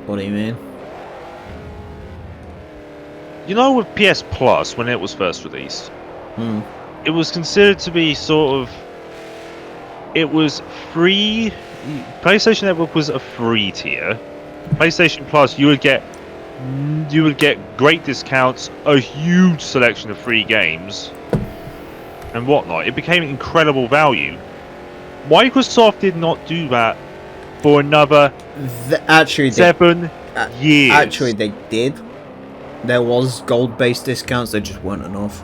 What do you mean?
You know, with PS Plus, when it was first released, it was considered to be sort of... It was free... PlayStation Network was a free tier. PlayStation Plus, you would get great discounts, a huge selection of free games, and whatnot. It became incredible value. Microsoft did not do that for another 7 years.
Actually, they did. There was gold-based discounts, they just weren't enough.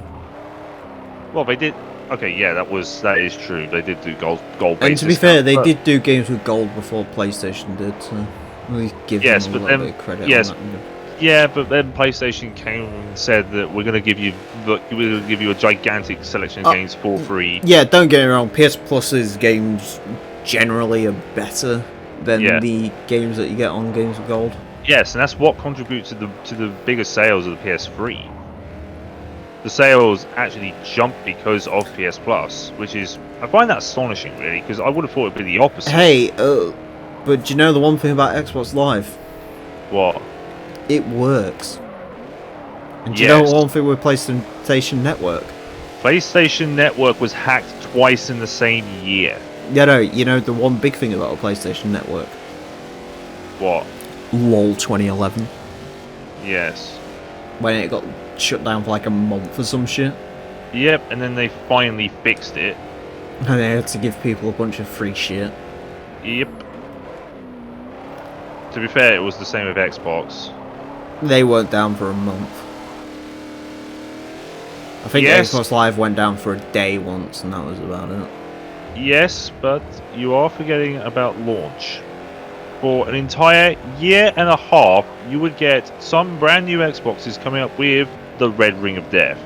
Well, they did. Okay, yeah, that is true. They did do gold-based.
And to be fair, they did do games with gold before PlayStation did, so we give them a little bit of credit.
Yes,
on that.
yeah, but then PlayStation came and said that we're going to give you a gigantic selection of games for free.
Yeah, don't get me wrong. PS Plus's games generally are better than the games that you get on Games with Gold.
Yes, and that's what contributes to the bigger sales of the PS3. the sales actually jumped because of PS Plus, which is, I find that astonishing, really, because I would have thought it'd be the opposite.
Hey, but do you know the one thing about Xbox Live?
What?
It works. And do you know one thing with PlayStation Network?
PlayStation Network was hacked twice in the same year.
Yeah, no, you know the one big thing about a PlayStation Network?
What?
LOL 2011.
Yes.
When it got shut down for like a month or some shit.
Yep, and then they finally fixed it.
And they had to give people a bunch of free shit.
Yep. To be fair, it was the same with Xbox.
They weren't down for a month. I think Xbox Live went down for a day once, and that was about it.
Yes, but you are forgetting about launch. For an entire year and a half, you would get some brand new Xboxes coming up with the Red Ring of Death.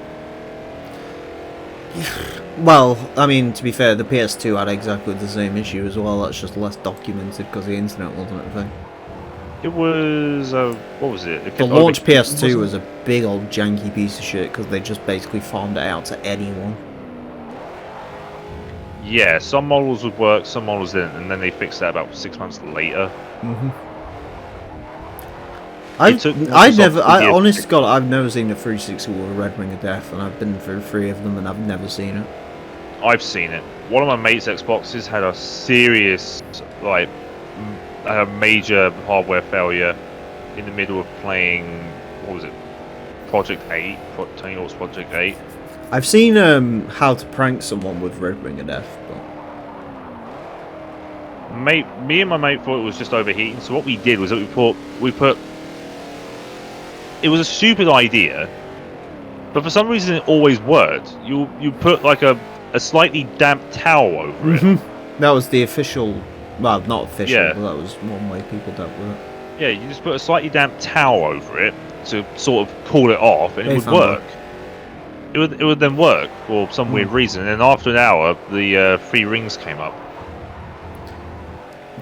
Well, I mean, to be fair, the PS2 had exactly the same issue as well. That's just less documented because the internet wasn't a thing.
It was, what was it?
The launch PS2 was a big old janky piece of shit because they just basically farmed it out to anyone.
Yeah, some models would work, some models didn't, and then they fixed that about 6 months later.
Honest to God, I've never seen a 360 with a Red Ring of Death, and I've been through 3 of them, and I've never seen it.
I've seen it. One of my mates' Xboxes had a serious, like, a major hardware failure in the middle of playing, what was it, Project 8? Tony Hawk's Project 8.
I've seen how to prank someone with Red Ring of Death, but...
Me and my mate thought it was just overheating, so what we did was that we put it was a stupid idea, but for some reason it always worked. You put like a slightly damp towel over it.
That was the official, well, not official,
Yeah.
but that was one way people dealt with it.
Yeah, you just put a slightly damp towel over it to sort of cool it off, and it would work. It would then work for some weird reason, and then after an hour, the 3 rings came up.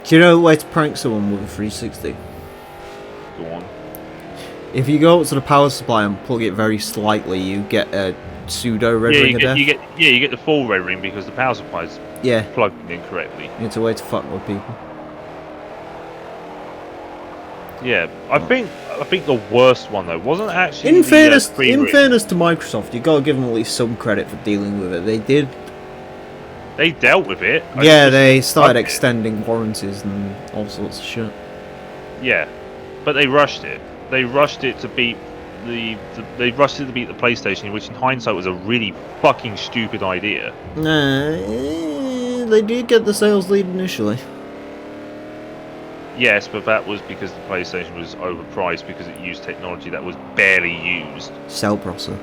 Do you know the way to prank someone with a 360?
Go on.
If you go up to the power supply and plug it very slightly, you get a pseudo Red Ring of Death.
You get the full red ring because the power supply is plugged in incorrectly.
It's a way to fuck with people.
Yeah, I think the worst one though wasn't actually.
In fairness to Microsoft, you gotta give them at least some credit for dealing with it. They did.
They dealt with it.
Yeah, they started extending warranties and all sorts of shit.
Yeah, but they rushed it. They rushed it to beat the PlayStation, which in hindsight was a really fucking stupid idea.
Nah, they did get the sales lead initially.
Yes, but that was because the PlayStation was overpriced because it used technology that was barely used.
Cell processor.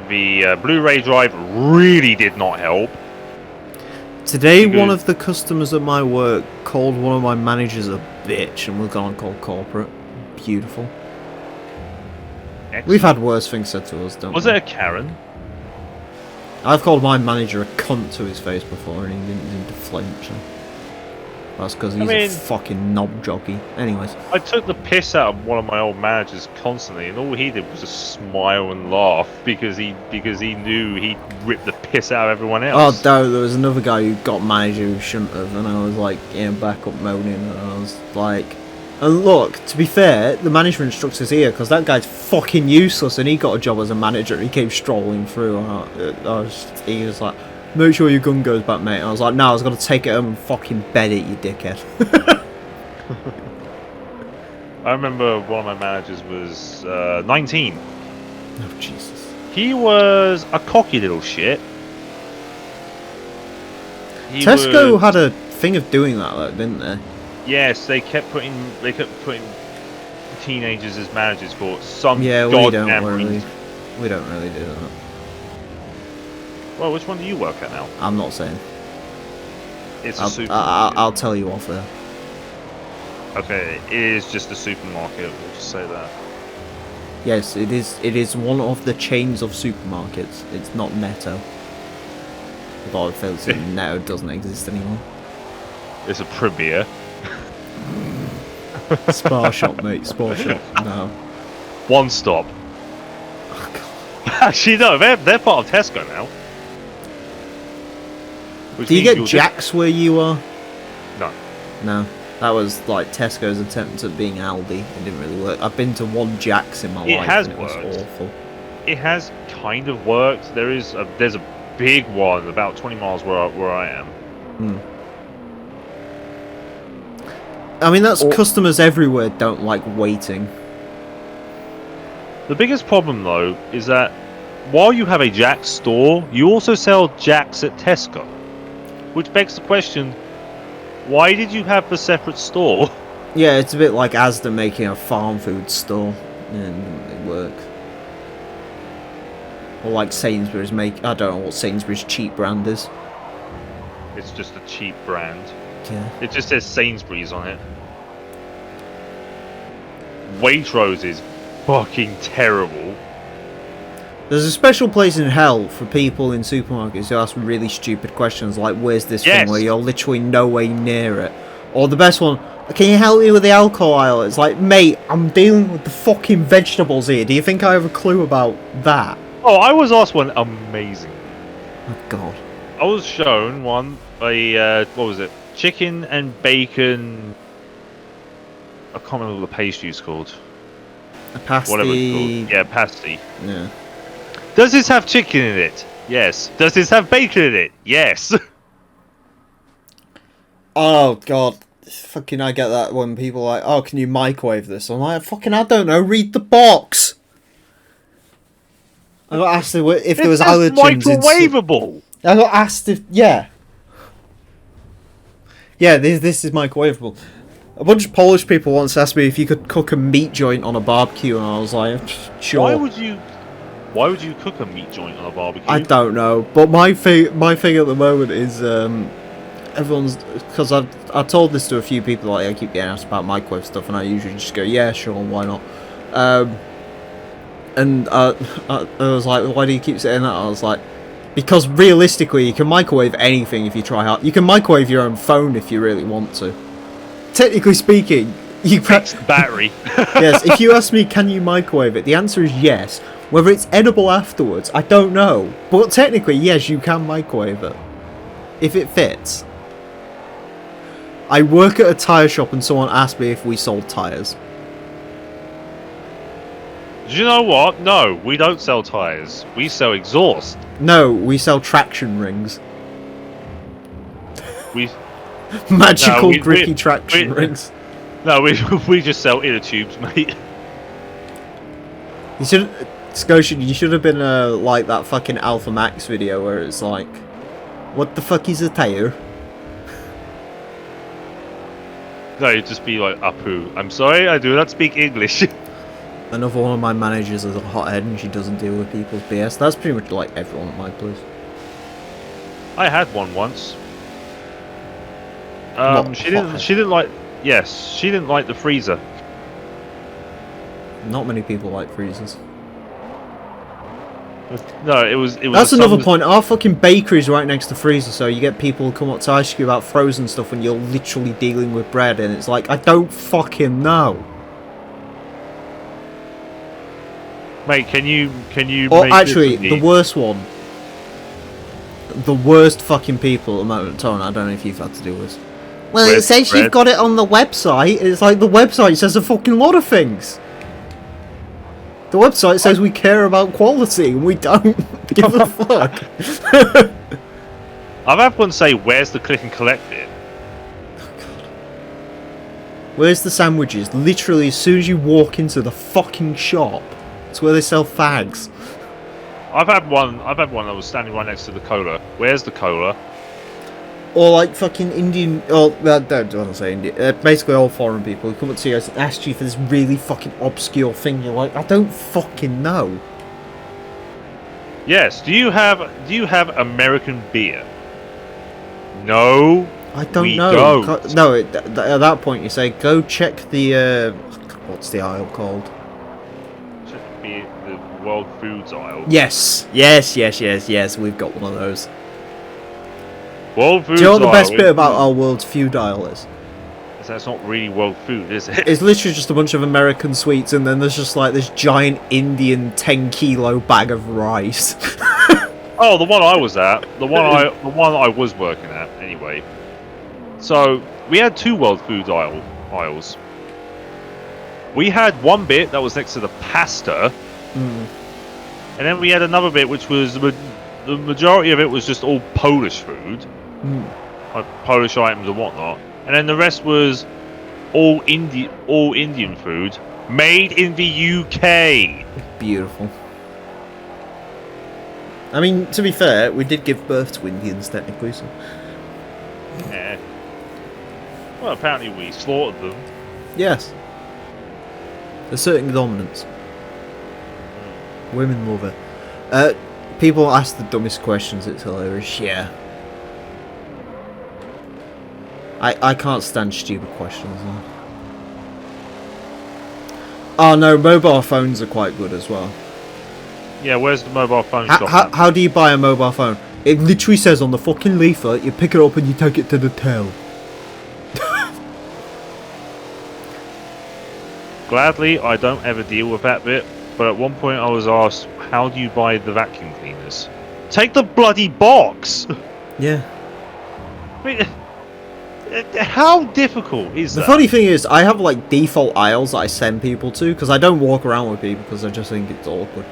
The Blu-ray drive really did not help.
Today, one of the customers at my work called one of my managers a bitch, and we're gonna call corporate. Beautiful.
Excellent.
We've had worse things said to us, don't we?
Was it a Karen?
I've called my manager a cunt to his face before, and he didn't seem to flinch. So. That's because he's a fucking knob jockey. Anyways.
I took the piss out of one of my old managers constantly, and all he did was just smile and laugh because he knew he'd ripped the piss out of everyone else.
Oh, no, there was another guy who got manager who shouldn't have, and I was like, back up moaning, and I was like... And look, to be fair, the management instructor's here, because that guy's fucking useless, and he got a job as a manager, he came strolling through, and he was like... Make sure your gun goes back, mate. And I was like, no, I was going to take it home and fucking bed it, you dickhead.
I remember one of my managers was 19.
Oh, Jesus.
He was a cocky little shit.
Tesco had a thing of doing that, though, didn't they?
Yes, they kept putting teenagers as managers for some
we don't really do that.
Well, which one do you work at now?
I'm not saying.
It's a supermarket.
I'll tell you off there.
Okay, it is just a supermarket, we'll just say that.
Yes, it is. It is one of the chains of supermarkets. It's not Netto. Although I feel that Netto doesn't exist anymore.
It's a Premier.
Spar shop, mate. Spar shop. No.
One stop. Actually, no, they're part of Tesco now.
Do you get Jack's where you are?
No.
No. That was like Tesco's attempt at being Aldi. It didn't really work. I've been to one Jack's in my life. It was awful.
It has kind of worked. There's a big one about 20 miles where I am.
I mean, that's customers everywhere don't like waiting.
The biggest problem, though, is that while you have a Jack's store, you also sell Jack's at Tesco. Which begs the question, why did you have a separate store?
Yeah, it's a bit like Asda making a farm food store. Yeah, it didn't really work. Or like Sainsbury's make... I don't know what Sainsbury's cheap brand is.
It's just a cheap brand.
Yeah.
It just says Sainsbury's on it. Waitrose is fucking terrible.
There's a special place in hell for people in supermarkets who ask really stupid questions like, where's this thing, where you're literally nowhere near it. Or the best one, can you help me with the alcohol aisle? It's like, mate, I'm dealing with the fucking vegetables here. Do you think I have a clue about that?
Oh, I was asked one amazing.
Oh, God.
I was shown one, what was it? Chicken and bacon... I can't remember what the pastry's called.
A pasty.
Whatever it's called. Yeah, pasty.
Yeah.
Does this have chicken in it? Yes. Does this have bacon in it? Yes.
Oh, God. Fucking, I get that when people are like, oh, can you microwave this? I'm like, fucking, I don't know, read the box. I got asked if there was allergens.
Microwavable.
I got asked if, yeah. Yeah, this is microwavable. A bunch of Polish people once asked me if you could cook a meat joint on a barbecue, and I was like, sure.
Why would you cook a meat joint on a barbecue?
I don't know, but my thing at the moment is everyone's, because I told this to a few people, like I keep getting asked about microwave stuff, and I usually just go, yeah, sure, why not? And I was like, why do you keep saying that? I was like, because realistically, you can microwave anything if you try hard. You can microwave your own phone if you really want to. Technically speaking, you
fix the battery.
Yes, if you ask me, can you microwave it? The answer is yes. Whether it's edible afterwards, I don't know. But technically, yes, you can microwave it. If it fits. I work at a tyre shop and someone asked me if we sold tyres.
Do you know what? No, we don't sell tyres. We sell exhaust.
No, we sell traction rings.
We...
Magical grippy traction rings.
No, we just sell inner tubes, mate.
You should, Scotian, you should have been like that fucking Alpha Max video where it's like, what the fuck is a tire?
No, you'd just be like, Apu. I'm sorry, I do not speak English.
Another one of my managers is a hothead and she doesn't deal with people's BS. That's pretty much like everyone at my place.
I had one once. She didn't like the freezer.
Not many people like freezers.
No, it was.
That's another point. Our fucking bakery's right next to freezer, so you get people who come up to ask you about frozen stuff when you're literally dealing with bread, and it's like, I don't fucking know.
Mate, can you?
Or actually, the worst one. The worst fucking people at the moment, Tone. I don't know if you've had to do this. Well, it says you've got it on the website. It's like the website says a fucking lot of things. The website says we care about quality, and we don't give a fuck.
I've had one say, "Where's the click and collect bit?"
Oh, God. Where's the sandwiches? Literally, as soon as you walk into the fucking shop, it's where they sell fags.
I've had one that was standing right next to the cola. Where's the cola?
Or like fucking Indian, or don't want to say Indian, basically all foreign people who come up to you and ask you for this really fucking obscure thing. You're like, I don't fucking know.
Yes. Do you have American beer? No.
I don't know.
Don't.
No. At that point, you say, go check the what's the aisle called?
Check the World Foods aisle.
Yes. We've got one of those.
World Foods.
Do you know what the best bit about our World's Food aisle is?
That's not really world food, is it?
It's literally just a bunch of American sweets, and then there's just like this giant Indian 10-kilo bag of rice.
Oh, the one I was at, the one I was working at, anyway. So we had 2 world food aisles. We had one bit that was next to the pasta, and then we had another bit which was the majority of it was just all Polish food, like Polish items and whatnot, and then the rest was all Indian food made in the UK.
Beautiful. I mean, to be fair, we did give birth to Indians technically, so.
Yeah. Well, apparently we slaughtered them.
Yes. Asserting dominance. Women love it. People ask the dumbest questions, it's hilarious. Yeah. I can't stand stupid questions though. Oh no, mobile phones are quite good as well.
Yeah, where's the mobile phone shop?
How do you buy a mobile phone? It literally says on the fucking leaflet, you pick it up and you take it to the till.
Gladly, I don't ever deal with that bit, but at one point I was asked, how do you buy the vacuum cleaners? Take the bloody box!
Yeah.
I mean, how difficult is that?
The funny thing is, I have like default aisles that I send people to, because I don't walk around with people, because I just think it's awkward.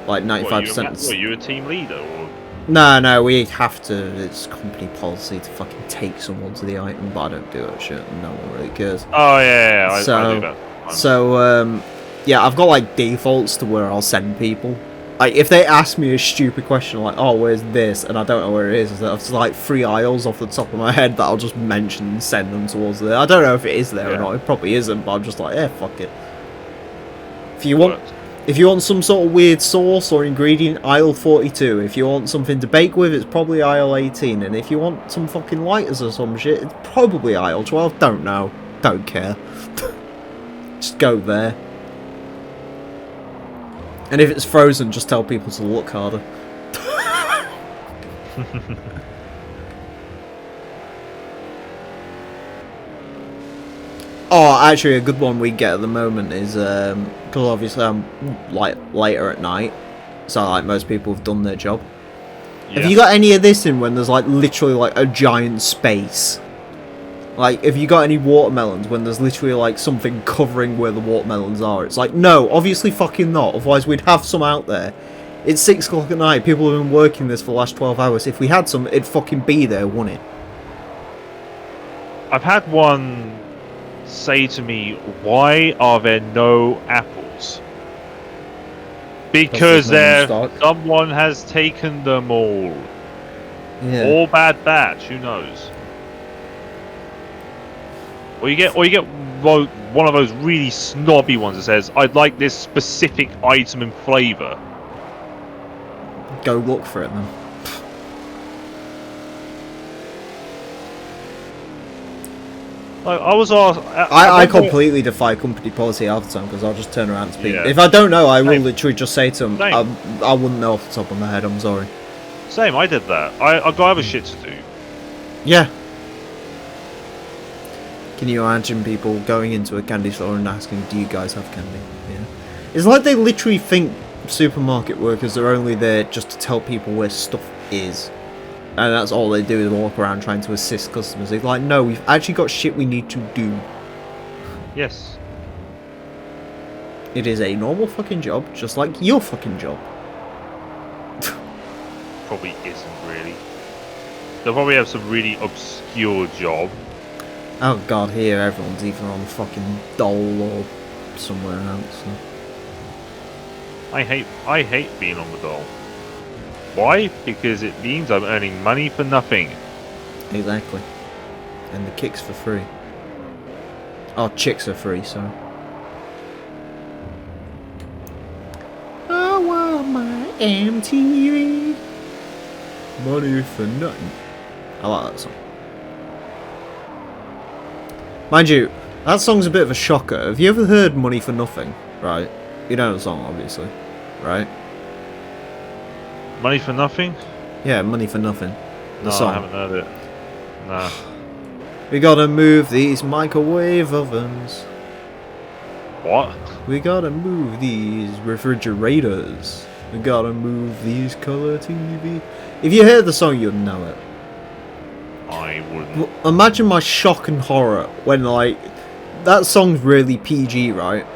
Like 95%.
Are you a team leader? Or?
No, we have to, it's company policy to fucking take someone to the item, but I don't do that shit, and no one really cares.
Oh yeah, I do that.
So, yeah, I've got like defaults to where I'll send people. Like, if they ask me a stupid question like, oh, where's this? And I don't know where it is, there's like 3 aisles off the top of my head that I'll just mention and send them towards there. I don't know if it is there or not, it probably isn't, but I'm just like, yeah, fuck it. If you want some sort of weird sauce or ingredient, aisle 42. If you want something to bake with, it's probably aisle 18. And if you want some fucking lighters or some shit, it's probably aisle 12. Don't know. Don't care. Just go there. And if it's frozen, just tell people to look harder. Oh, actually, a good one we get at the moment is, because obviously I'm like later at night, so like most people have done their job. Yeah. Have you got any of this in when there's like literally like a giant space? Like, have you got any watermelons when there's literally like something covering where the watermelons are? It's like, no, obviously fucking not, otherwise we'd have some out there. It's 6 o'clock at night, people have been working this for the last 12 hours. If we had some, it'd fucking be there, wouldn't it?
I've had one say to me, why are there no apples? Because someone has taken them all.
Yeah.
All bad batch, who knows? Or you get one of those really snobby ones that says, I'd like this specific item and flavour.
Go look for it then.
Like, I was asked.
I completely defy company policy half the time because I'll just turn around and speak.
Yeah.
If I don't know, I will literally just say to them, I wouldn't know off the top of my head, I'm sorry.
Same, I did that. I got other shit to do.
Yeah. Can you imagine people going into a candy store and asking, do you guys have candy? Yeah. It's like they literally think supermarket workers are only there just to tell people where stuff is. And that's all they do is walk around trying to assist customers. It's like, no, we've actually got shit we need to do.
Yes.
It is a normal fucking job, just like your fucking job.
Probably isn't really. They'll probably have some really obscure job.
Oh god, here everyone's either on fucking dole or somewhere else. So.
I hate being on the dole. Why? Because it means I'm earning money for nothing.
Exactly. And the kicks for free. Oh, chicks are free, sorry. I want my MTV. Money for nothing. I like that song. Mind you, that song's a bit of a shocker. Have you ever heard Money for Nothing? Right. You know the song, obviously. Right?
Money for Nothing?
Yeah, Money for Nothing. The song.
I haven't heard it. Nah.
We gotta move these microwave ovens.
What?
We gotta move these refrigerators. We gotta move these color TV. If you hear the song, you'll know it.
I wouldn't.
Imagine my shock and horror when, like, that song's really PG, right?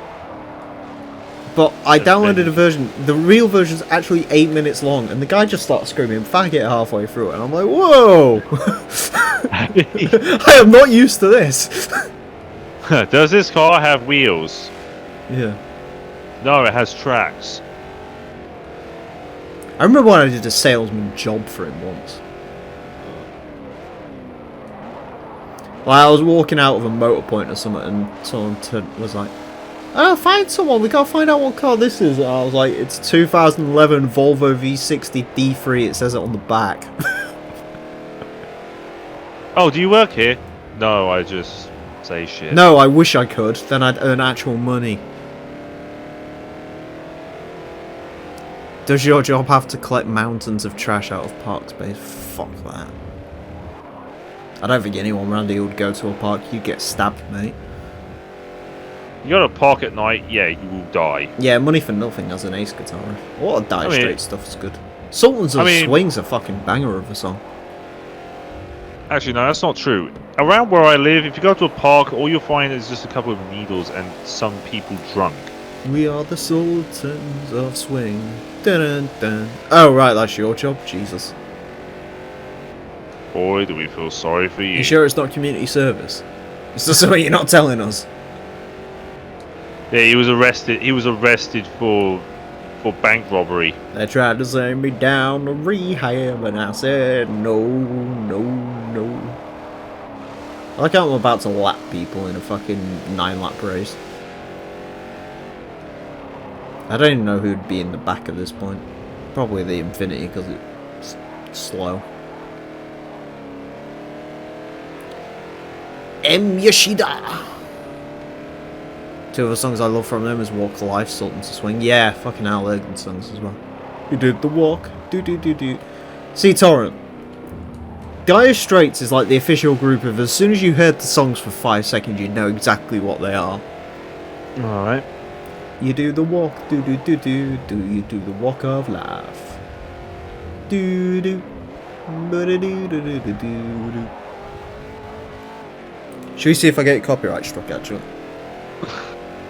But I downloaded a version, the real version's actually 8 minutes long, and the guy just starts screaming faggot halfway through it, and I'm like, whoa! I am not used to this.
Does this car have wheels?
Yeah.
No, it has tracks.
I remember when I did a salesman job for him once. Like, I was walking out of a motor point or something, and someone was like, "Oh, find someone, we gotta find out what car this is." And I was like, "It's 2011 Volvo V60 D3, it says it on the back."
Oh, do you work here? No, I just say shit.
No, I wish I could, then I'd earn actual money. Does your job have to collect mountains of trash out of park space? Fuck that. I don't think anyone around here would go to a park. You'd get stabbed, mate.
You gotta park at night, yeah, you will die.
Yeah, money for nothing as an ace guitarist. A lot of Dire Straits stuff is good. Sultans of Swing's a fucking banger of a song.
Actually, no, that's not true. Around where I live, if you go to a park, all you'll find is just a couple of needles and some people drunk.
We are the Sultans of Swing. Dun -dun -dun. Oh, right, that's your job? Jesus.
Boy, do we feel sorry for you.
You sure it's not community service? Is there something you're not telling us?
Yeah, he was arrested. He was arrested for bank robbery.
They tried to send me down to rehab, and I said no, no, no. I like how I'm about to lap people in a fucking 9-lap race. I don't even know who'd be in the back at this point. Probably the Infinity, because it's slow. M. Yoshida! Two of the songs I love from them is Walk the Life, Sultans to Swing. Yeah, fucking hell, they're good songs as well. You did the walk, do. See, Torrent. Dire Straits is like the official group of, as soon as you heard the songs for 5 seconds, you know exactly what they are.
Alright.
You do the walk, do you do the walk of life. Do. Should we see if I get copyright struck, actually?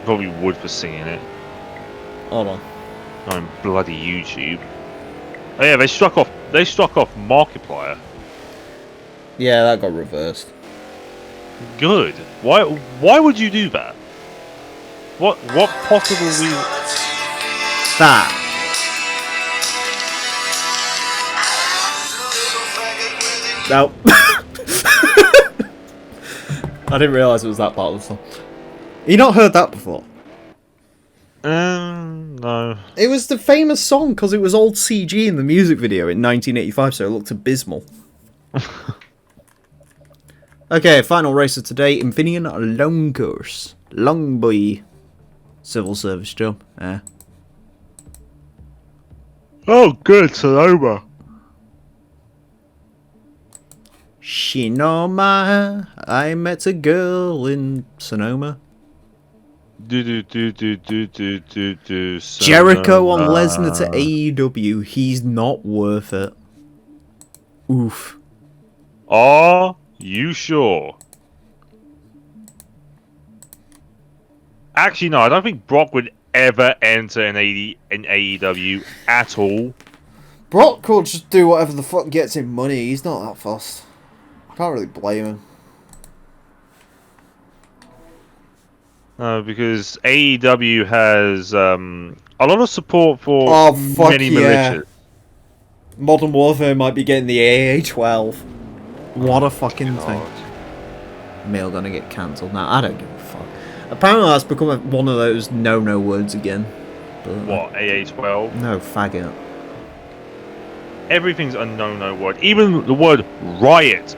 Probably would for singing it.
Hold on.
On bloody YouTube. Oh yeah, they struck off Markiplier.
Yeah, that got reversed.
Good. Why would you do that? What possible reason?
That. Nope. I didn't realise it was that part of the song. You not heard that before?
No.
It was the famous song because it was old CG in the music video in 1985, so it looked abysmal. Okay, final race of today, Infineon Long Course. Long boy. Civil service job, yeah.
Oh, good, Sonoma.
Shinoma, I met a Girl in Sonoma. Jericho on Lesnar to AEW. He's not worth it. Oof.
Are you sure? Actually, no. I don't think Brock would ever enter an AEW at all.
Brock could just do whatever the fuck gets him money. He's not that fussed. I can't really blame him.
Because AEW has a lot of support for many militias.
Modern Warfare might be getting the AA-12. What a fucking thing. Mail gonna get cancelled now. I don't give a fuck. Apparently that's become one of those no-no words again. But,
what, AA-12?
No, faggot.
Everything's a no-no word. Even the word riot.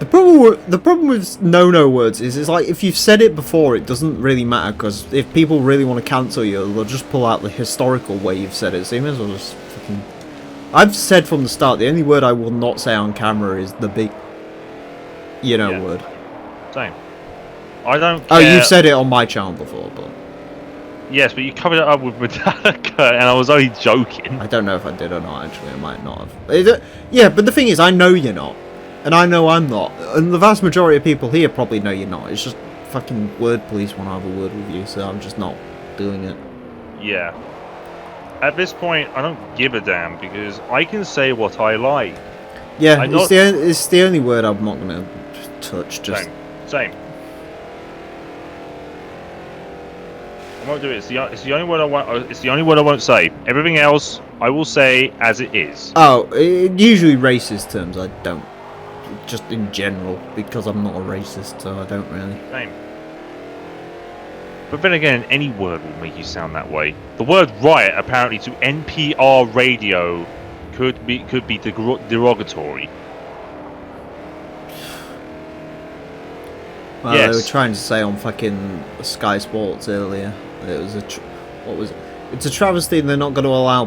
The problem with no-no words is like if you've said it before, it doesn't really matter because if people really want to cancel you, they'll just pull out the historical way you've said it. So you may as well just fucking. I've said from the start the only word I will not say on camera is the B. You know,
Yeah.
would.
Same. I don't
Oh,
care.
you've said it on my channel before, but
Yes, but you covered it up with Metallica, and I was only joking.
I don't know if I did or not. Actually, I might not have. Yeah, but the thing is, I know you're not, and I know I'm not, and the vast majority of people here probably know you're not. It's just fucking word police want to have a word with you, so I'm just not doing it.
Yeah. At this point, I don't give a damn because I can say what I like.
Yeah, it's the only word I'm not gonna touch. Just
Same. I won't do it. It's the only word I won't. It's the only word I won't say. Everything else, I will say as it is.
Oh, usually racist terms I don't. Just in general, because I'm not a racist, so I don't really.
Same. But then again, any word will make you sound that way. The word riot, apparently, to NPR radio, could be derogatory.
Well,
yes.
They were trying to say on fucking Sky Sports earlier. It was what was it? It's a travesty. They're not going to allow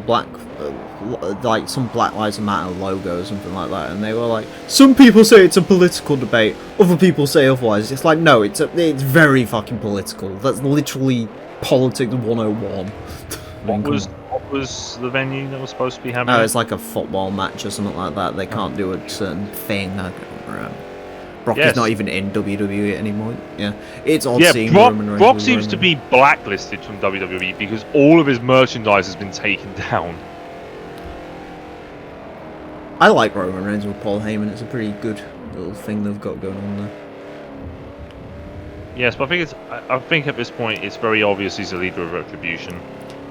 like some Black Lives Matter logo or something like that. And they were like, some people say it's a political debate, other people say otherwise. It's like, no, it's very fucking political. That's literally politics 101.
What was the venue that was supposed to be happening?
No, it's like a football match or something like that. They can't do a certain thing. I don't remember. Brock is not even in WWE anymore. Yeah, it's odd seeing Roman Reigns.
Brock seems to be blacklisted from WWE because all of his merchandise has been taken down.
I like Roman Reigns with Paul Heyman. It's a pretty good little thing they've got going on there.
Yes, but I think at this point it's very obvious he's the leader of Retribution.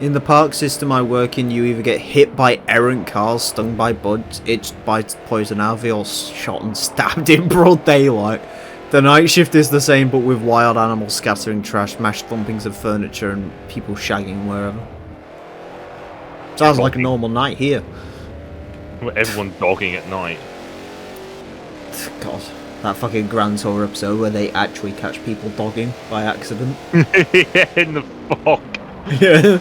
In the park system I work in, you either get hit by errant cars, stung by bugs, itched by poison ivy, or shot and stabbed in broad daylight. The night shift is the same, but with wild animals scattering trash, mashed thumpings of furniture, and people shagging wherever. Sounds like a normal night here.
Everyone dogging at night.
God, that fucking Grand Tour episode where they actually catch people dogging by accident.
Yeah, in the fog.
Yeah.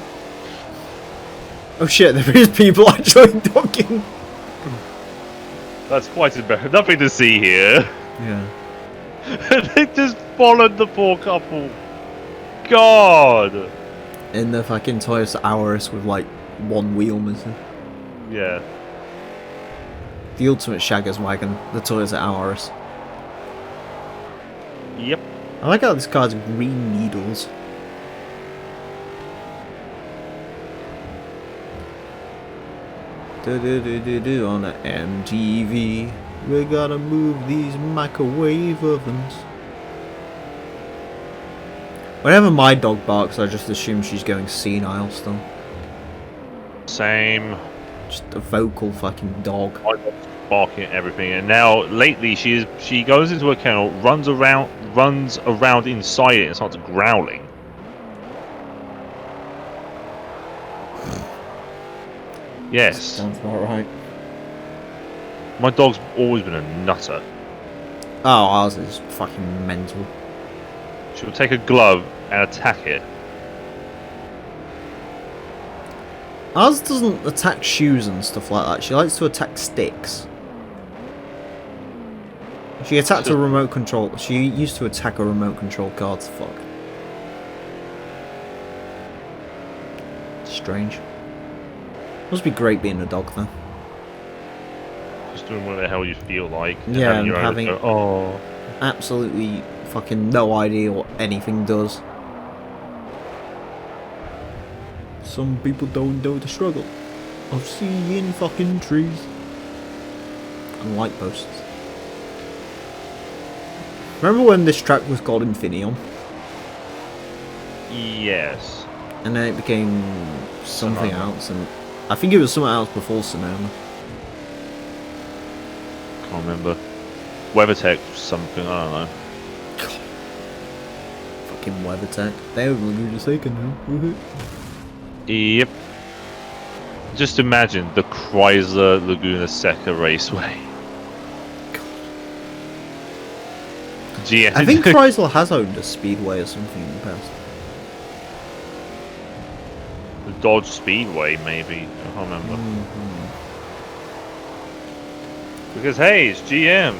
Oh shit, there is people actually dogging.
That's quite embarrassing. Nothing to see here.
Yeah.
They just followed the poor couple. God.
In the fucking Toyota Auris with like one wheel missing.
Yeah.
The ultimate shaggers wagon, the Toyota Auris.
Yep.
I like how this car's green needles. On the MTV, we gotta move these microwave ovens. Whenever my dog barks, I just assume she's going senile still.
Same.
Just a vocal fucking dog.
My dog's barking at everything, and now lately she goes into a kennel, runs around inside it, and starts growling. Yes.
Sounds about right.
My dog's always been a nutter.
Oh, ours is fucking mental.
She'll take a glove and attack it.
Ours doesn't attack shoes and stuff like that. She likes to attack sticks. She attacked a remote control. She used to attack a remote control car to fuck. Strange. Must be great being a dog though.
Just doing whatever the hell you feel like.
Yeah, and having
oh,
absolutely fucking no idea what anything does. Some people don't know the struggle of seeing fucking trees and light posts. Remember when this track was called Infineon?
yes.
And then it became something else, and I think it was something else before Sonoma.
Can't remember. WeatherTech something, I don't know.
God. Fucking WeatherTech. They were going to say now.
Yep. Just imagine the Chrysler Laguna Seca Raceway.
God.
GM.
I think Chrysler has owned a speedway or something in the past.
The Dodge Speedway, maybe. I can't remember.
Mm-hmm.
Because hey, it's GM.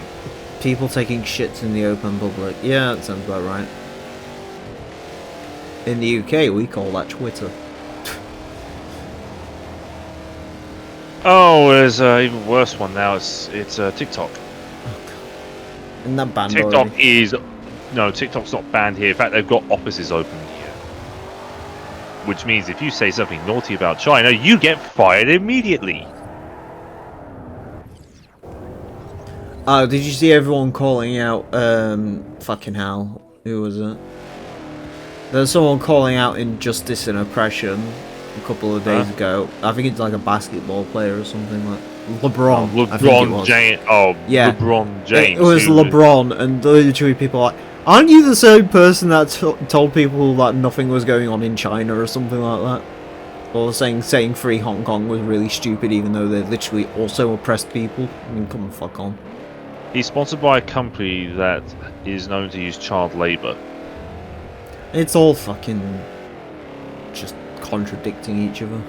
People taking shits in the open public. Yeah, that sounds about right. In the UK, we call that Twitter.
Oh, there's an even worse one now. It's TikTok.
Isn't that banned
TikTok
already?
is no, TikTok's not banned here. In fact, they've got offices open here, which means if you say something naughty about China, you get fired immediately.
Oh, did you see everyone calling out? Fucking hell, who was it? There's someone calling out injustice and oppression a couple of days ago. I think it's like a basketball player or something like LeBron.
Oh, LeBron James. Oh,
yeah.
LeBron James.
It was LeBron, and literally people are like, aren't you the same person that told people that nothing was going on in China or something like that? Or saying free Hong Kong was really stupid, even though they literally also oppressed people. I mean, come and fuck on.
He's sponsored by a company that is known to use child labour.
It's all fucking just contradicting each other.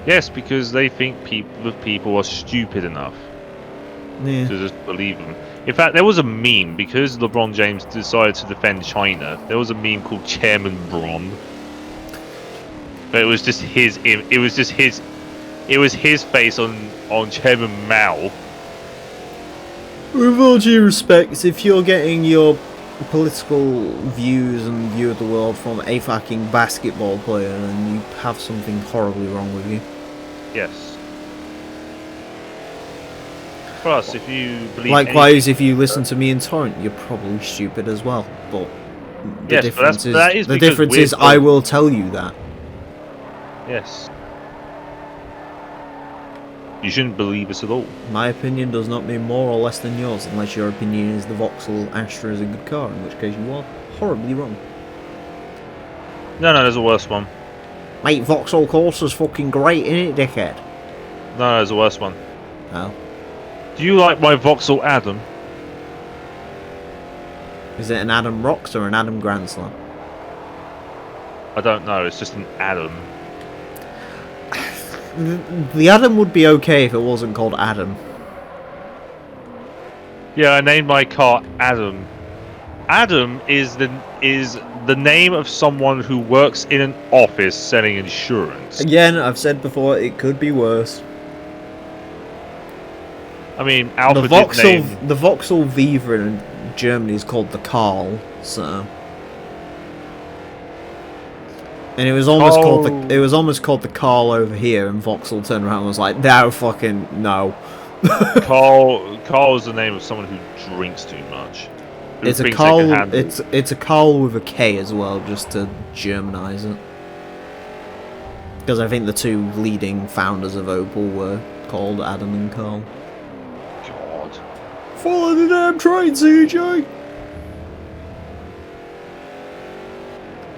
Yes, because they think people are stupid enough
Yeah.
to just believe them. In fact, there was a meme because LeBron James decided to defend China. There was a meme called Chairman Bron, but it was just his. It was just his. It was his face on Chairman Mao.
With all due respect, if you're getting your political views and view of the world from a fucking basketball player, then you have something horribly wrong with you.
Yes. Plus, if you believe
likewise, if you listen to me in torrent, you're probably stupid as well. But the
yes,
difference
but that is
the difference is I will tell you that.
Yes. You shouldn't believe us at all.
My opinion does not mean more or less than yours, unless your opinion is the Vauxhall Astra is a good car, in which case you are horribly wrong.
No, there's a worse one.
Mate, Vauxhall Corsa's fucking great, innit, dickhead?
No, there's a worse one.
Oh.
Do you like my Vauxhall Adam?
Is it an Adam Rocks or an Adam Grand Slam?
I don't know, it's just an Adam.
The Adam would be okay if it wasn't called Adam.
Yeah, I named my car Adam. Adam is the name of someone who works in an office selling insurance.
Again, I've said before, it could be worse.
I mean, Alpha
the Vauxhall Viva in Germany is called the Karl, so. And it was almost called the Karl over here, and Vauxhall turned around and was like, "No, fucking no."
Carl is the name of someone who drinks too much.
It's a Karl. It's a Karl with a K as well, just to Germanize it. Because I think the two leading founders of Opel were called Adam and Karl.
God.
Follow the damn train, CJ.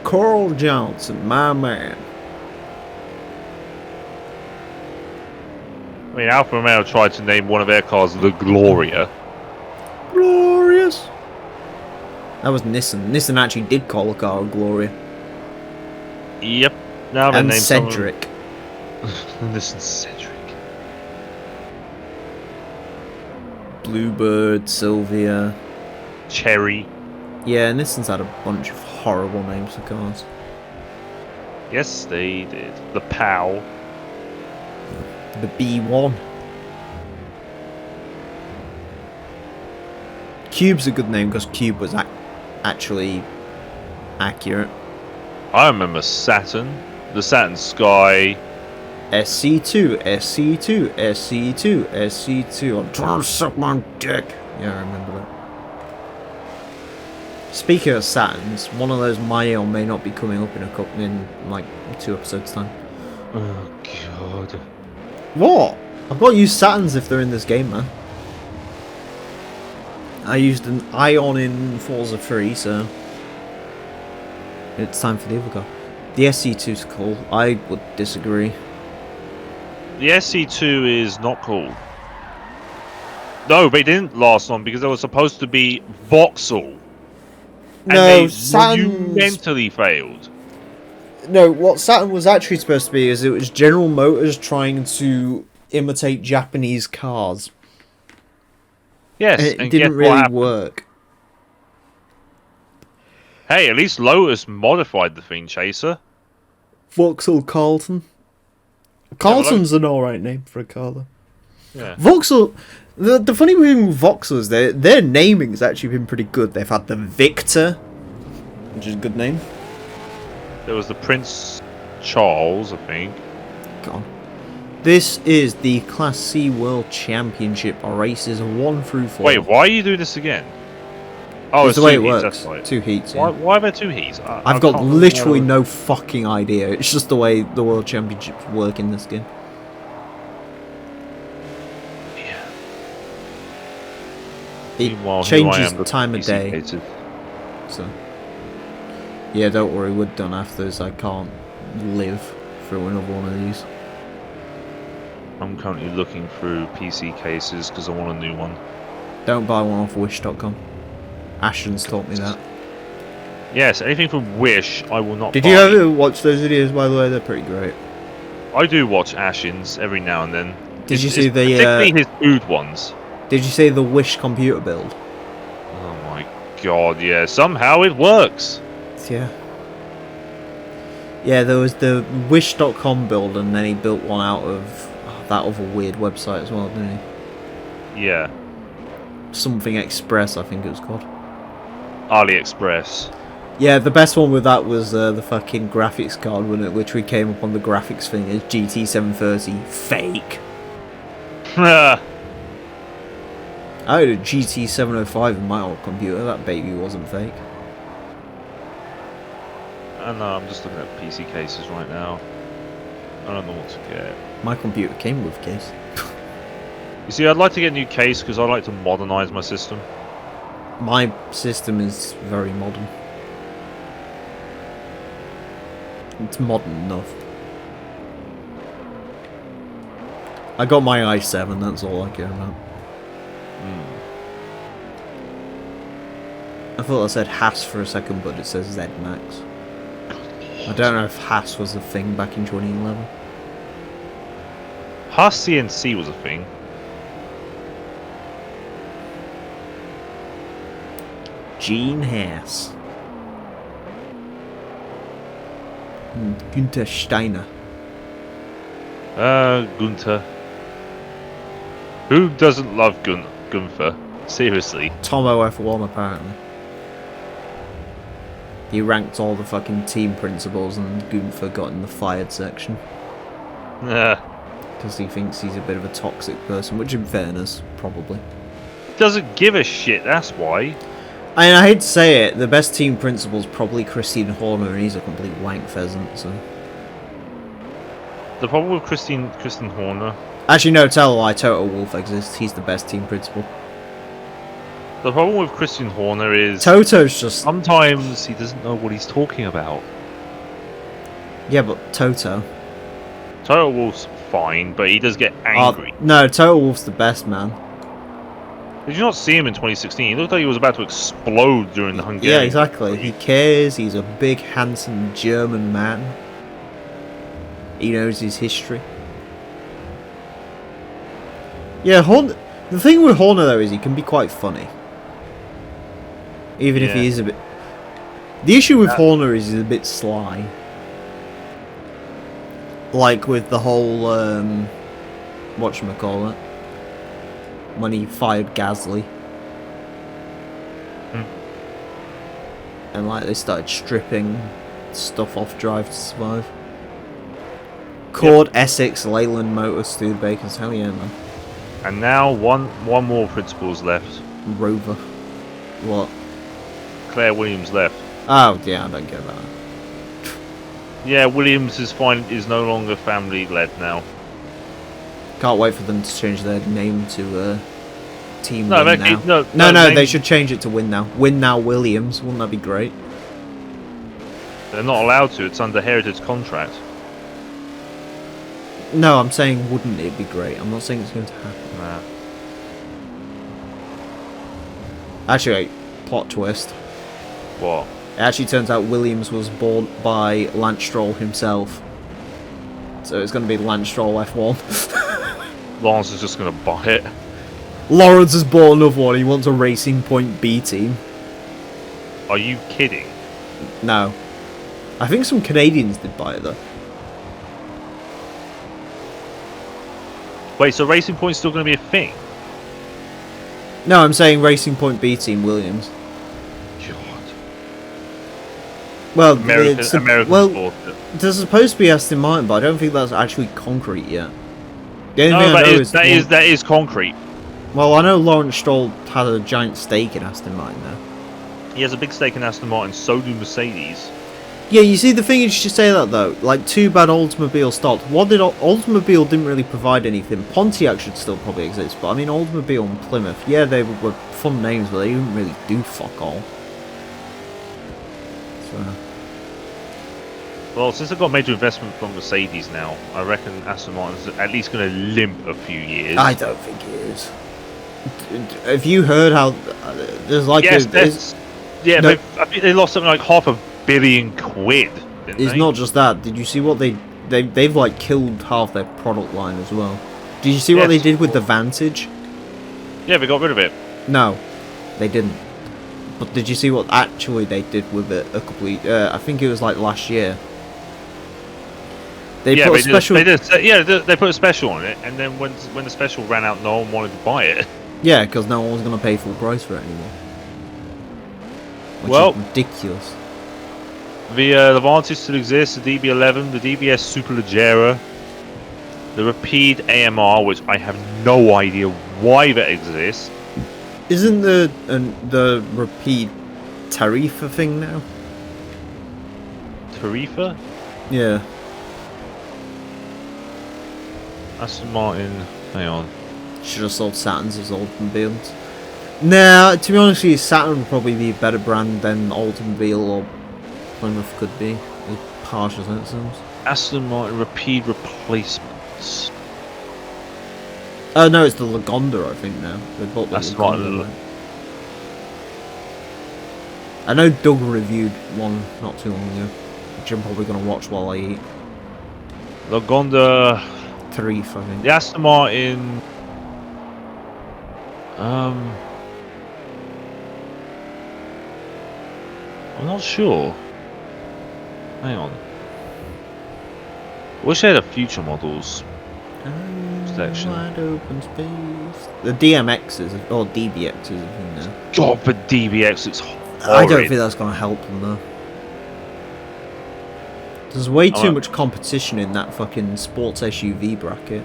Carl Johnson, my man.
I mean, Alfa Romeo tried to name one of their cars the Gloria.
Glorious. That was Nissan. Nissan actually did call a car Gloria.
Yep. Now they
and
named
Cedric.
Nissan Cedric.
Bluebird, Sylvia.
Cherry.
Yeah, Nissan's had a bunch of horrible names for cars.
Yes, they did. The POW.
The B1. Cube's a good name because Cube was actually accurate.
I remember Saturn. The Saturn Sky.
SC2, SC2, SC2, SC2. I'm trying to suck my dick. Yeah, I remember that. Speaking of Saturns, one of those may or may not be coming up in like 2 episodes time.
Oh god.
What? I've got to use Saturns if they're in this game, man. I used an Ion in Forza 3, so it's time for the other car. The SC2's cool. I would disagree.
The SC2 is not cool. No, they didn't last long because they were supposed to be Vauxhall. And
no,
they monumentally failed.
No, what Saturn was actually supposed to be is it was General Motors trying to imitate Japanese cars.
Yes,
It
and
didn't
guess what
really
happened?
work.
Hey, at least Lotus modified the thing, Chaser.
Vauxhall Carlton.
Yeah, but
Carlton's an alright name for a car, though.
yeah.
Vauxhall. The funny thing with Vauxhall is their naming's actually been pretty good. They've had the Victor, which is a good name.
There was the Prince Charles, I think.
God. This is the Class C World Championship races 1 through 4.
Wait, why are you doing this again? Oh,
it's the way it
heats,
works.
that's right.
2 heats.
Why,
Yeah.
why are there 2 heats?
I've got literally no fucking idea. It's just the way the World Championships work in this game.
Yeah.
It
Meanwhile, here I
changes
am with
time of
PC
day.
cases.
So, yeah, don't worry, we're done after this. I can't live through another one of these.
I'm currently looking through PC cases because I want a new one.
Don't buy one off Wish.com. Ashton's taught me that.
Yes, anything from Wish, I will not
Did
buy.
you ever watch those videos, by the way? They're pretty great.
I do watch Ashins every now and then.
Did you see the...
particularly his food ones.
Did you see the Wish computer build?
Oh my god, yeah. Somehow it works.
Yeah. Yeah, there was the Wish.com build, and then he built one out of that other weird website as well, didn't he?
Yeah.
Something Express, I think it was called.
AliExpress.
Yeah, the best one with that was the fucking graphics card, wasn't it? Which we came up on the graphics thing as GT730 fake. I had a GT705 in my old computer. That baby wasn't fake.
I know, I'm just looking at PC cases right now. I don't know what to get.
My computer came with a case.
You see, I'd like to get a new case because I like to modernise my system.
My system is very modern. It's modern enough. I got my i7, that's all I care about. I thought I said Haas for a second, but it says Z Max. I don't know if Haas was a thing back in 2011.
Haas CNC was a thing.
Gene Haas. Günther Steiner.
Gunther. Who doesn't love Gunther? Seriously.
Tomo F1 apparently. He ranked all the fucking team principals and Gunther got in the fired section. Because he thinks he's a bit of a toxic person, which in fairness, probably.
Doesn't give a shit, that's why.
I mean, I hate to say it, the best team principal's probably Christian Horner, and he's a complete wank pheasant, so...
The problem with Christian Horner...
Actually, no, tell a lie, Toto Wolff exists, he's the best team principal.
The problem with Christian Horner is...
Toto's just...
Sometimes he doesn't know what he's talking about.
Yeah, but Toto...
Toto Wolff's fine, but he does get angry.
No, Toto Wolff's the best, man.
Did you not see him in 2016? He looked like he was about to explode during the Hungarian.
Yeah, exactly. He cares. He's a big, handsome German man. He knows his history. Yeah, the thing with Horner, though, is he can be quite funny. Even if he is a bit... The issue with Horner is he's a bit sly. Like with the whole, whatchamacallit, when he fired Gasly. And like they started stripping stuff off Drive to Survive. Cord, Essex, Leyland Motors, Studebakers, hell yeah, man.
And now one more principal's left.
Rover. What?
Claire Williams left.
Oh, yeah, I don't get that.
Yeah, Williams is no longer family led now.
Can't wait for them to change their name to Team
No,
Win Now. No, they should change it to Win Now. Win Now Williams, wouldn't that be great?
They're not allowed to, it's under heritage contract.
No, I'm saying wouldn't it be great? I'm not saying it's going to happen.
Nah.
Actually, plot twist.
What?
It actually turns out Williams was bought by Lance Stroll himself. So it's going to be Lance Stroll F1.
Lance is just gonna buy it.
Lawrence has bought another one. He wants a Racing Point B team.
Are you kidding?
No. I think some Canadians did buy it though.
Wait, so Racing Point's still going to be a thing?
No, I'm saying Racing Point B team Williams.
God.
Well,
American sport.
there's supposed to be Aston Martin, but I don't think that's actually concrete yet. The only
No,
thing I know
that is concrete.
Well, I know Lawrence Stroll had a giant stake in Aston Martin now.
He has a big stake in Aston Martin, so do Mercedes.
Yeah, you see, the thing is, you should say that though. Like, too bad Oldsmobile stopped. What did Oldsmobile didn't really provide anything. Pontiac should still probably exist, but I mean, Oldsmobile and Plymouth, yeah, they were fun names, but they didn't really do fuck all. So.
Well, since they've got major investment from Mercedes now, I reckon Aston Martin's at least going to limp a few years.
I don't think it is. Have you heard how there's like
yes, I think they lost something like £500 million.
It's not just that. Did you see what they've like killed half their product line as well? Did you see what they did with the Vantage?
Yeah, they got rid of it.
No, they didn't. But did you see what actually they did with it a couple of, I think it was like last year. They put a special.
They put a special on it, and then when the special ran out, no one wanted to buy it.
Yeah, because no one was going to pay full price for it anymore. Which is ridiculous.
The Vantage still exists, the DB11, the DBS Superleggera, the Rapide AMR, which I have no idea why that exists.
Isn't the Rapide Tarifa thing now?
Tarifa?
Yeah.
Aston Martin, hang on.
Should have sold Saturns as Oldsmobiles. Nah, to be honest with you, Saturn would probably be a better brand than Oldsmobile or Plymouth could be, as harsh as that sounds.
Aston Martin Rapide replacements.
Oh no, it's the Lagonda, I think now. They bought the Lagonda. I know Doug reviewed one not too long ago, which I'm probably going to watch while I eat.
Lagonda...
Tarif, I think.
The Aston Martin... I'm not sure. Hang on. Wish they had a future models section.
Wide open space. The DMXs or DBXs, you know.
God, for DBX, it's horrid.
I don't think that's going to help them though. There's way too much competition in that fucking sports SUV bracket.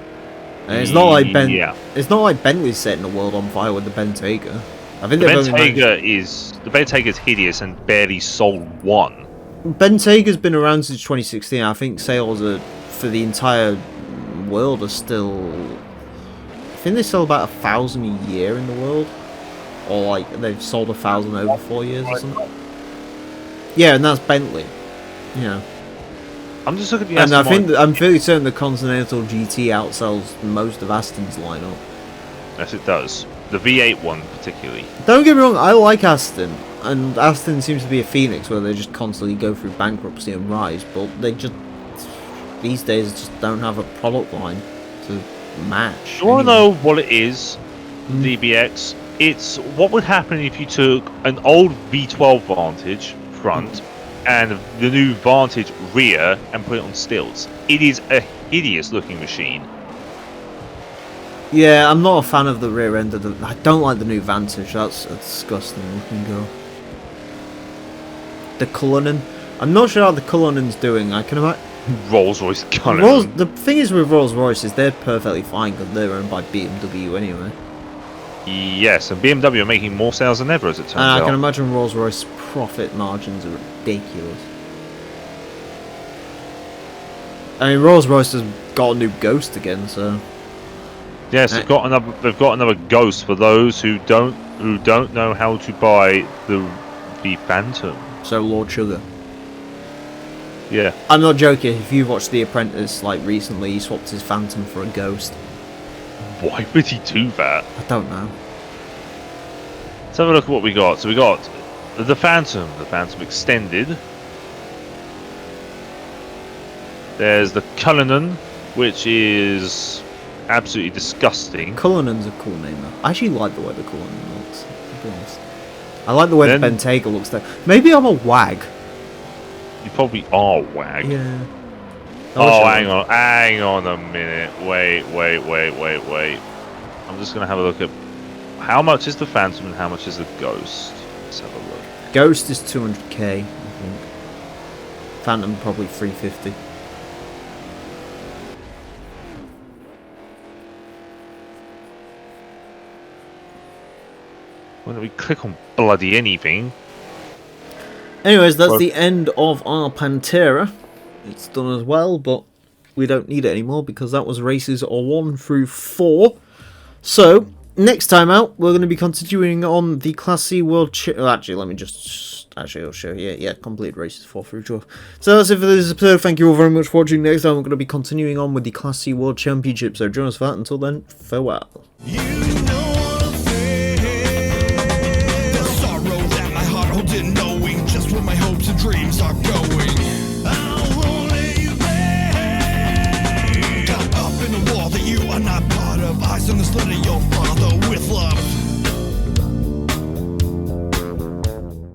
And it's not like it's not like Bentley's setting the world on fire with the Bentayga. I think the
Bentayga is hideous and barely sold one.
Bentayga's been around since 2016. I think sales for the entire world are still. I think they sell about 1,000 a year in the world, or like they've sold 1,000 over 4 years or something. Yeah, and that's Bentley. Yeah.
I'm just looking at the
And
Aston
I'm fairly certain the Continental GT outsells most of Aston's lineup.
Yes, it does. The V8 one, particularly.
Don't get me wrong, I like Aston, and Aston seems to be a phoenix where they just constantly go through bankruptcy and rise, but they just these days just don't have a product line to match.
You want to know what it is? DBX. It's what would happen if you took an old V12 Vantage front. And the new Vantage rear and put it on stilts. It is a hideous looking machine.
Yeah, I'm not a fan of the rear end of the. I don't like the new Vantage. That's a disgusting looking girl. The Cullinan. I'm not sure how the Cullinan's doing. I can imagine.
Rolls-Royce Cullinan.
The thing is with Rolls-Royce is they're perfectly fine because they're owned by BMW anyway.
Yes, and BMW are making more sales than ever, as it turns out.
And I can imagine Rolls-Royce profit margins are ridiculous. I mean, Rolls-Royce has got a new Ghost again, so.
Yes, they've got another Ghost for those who don't know how to buy the Phantom.
So Lord Sugar.
Yeah.
I'm not joking. If you've watched The Apprentice like recently, he swapped his Phantom for a Ghost.
Why would he do that?
I don't know.
Let's have a look at what we got. So we got the Phantom Extended. There's the Cullinan, which is absolutely disgusting.
Cullinan's a cool name though. I actually like the way the Cullinan looks, to be honest. I like the way the Bentayga looks though. Maybe I'm a wag.
You probably are wag.
Yeah.
Oh, hang on a minute. Wait. I'm just gonna have a look at how much is the Phantom and how much is the Ghost. Let's have a look.
Ghost is 200k, I think. Phantom probably 350.
When we click on bloody anything.
Anyways, that's the end of our Pantera. It's done as well, but we don't need it anymore because that was races 1 through 4. So, next time out, we're going to be continuing on the Class C World... Actually, let me just... Actually, I'll show you. Yeah, complete races 4 through 12. So that's it for this episode. Thank you all very much for watching. Next time, we're going to be continuing on with the Class C World Championship. So join us for that. Until then, farewell.
You know the sorrow that my heart holds in knowing just where my hopes and dreams are going. I'll only you back. Got up in a wall that you are not part of. Eyes on the slit of your father.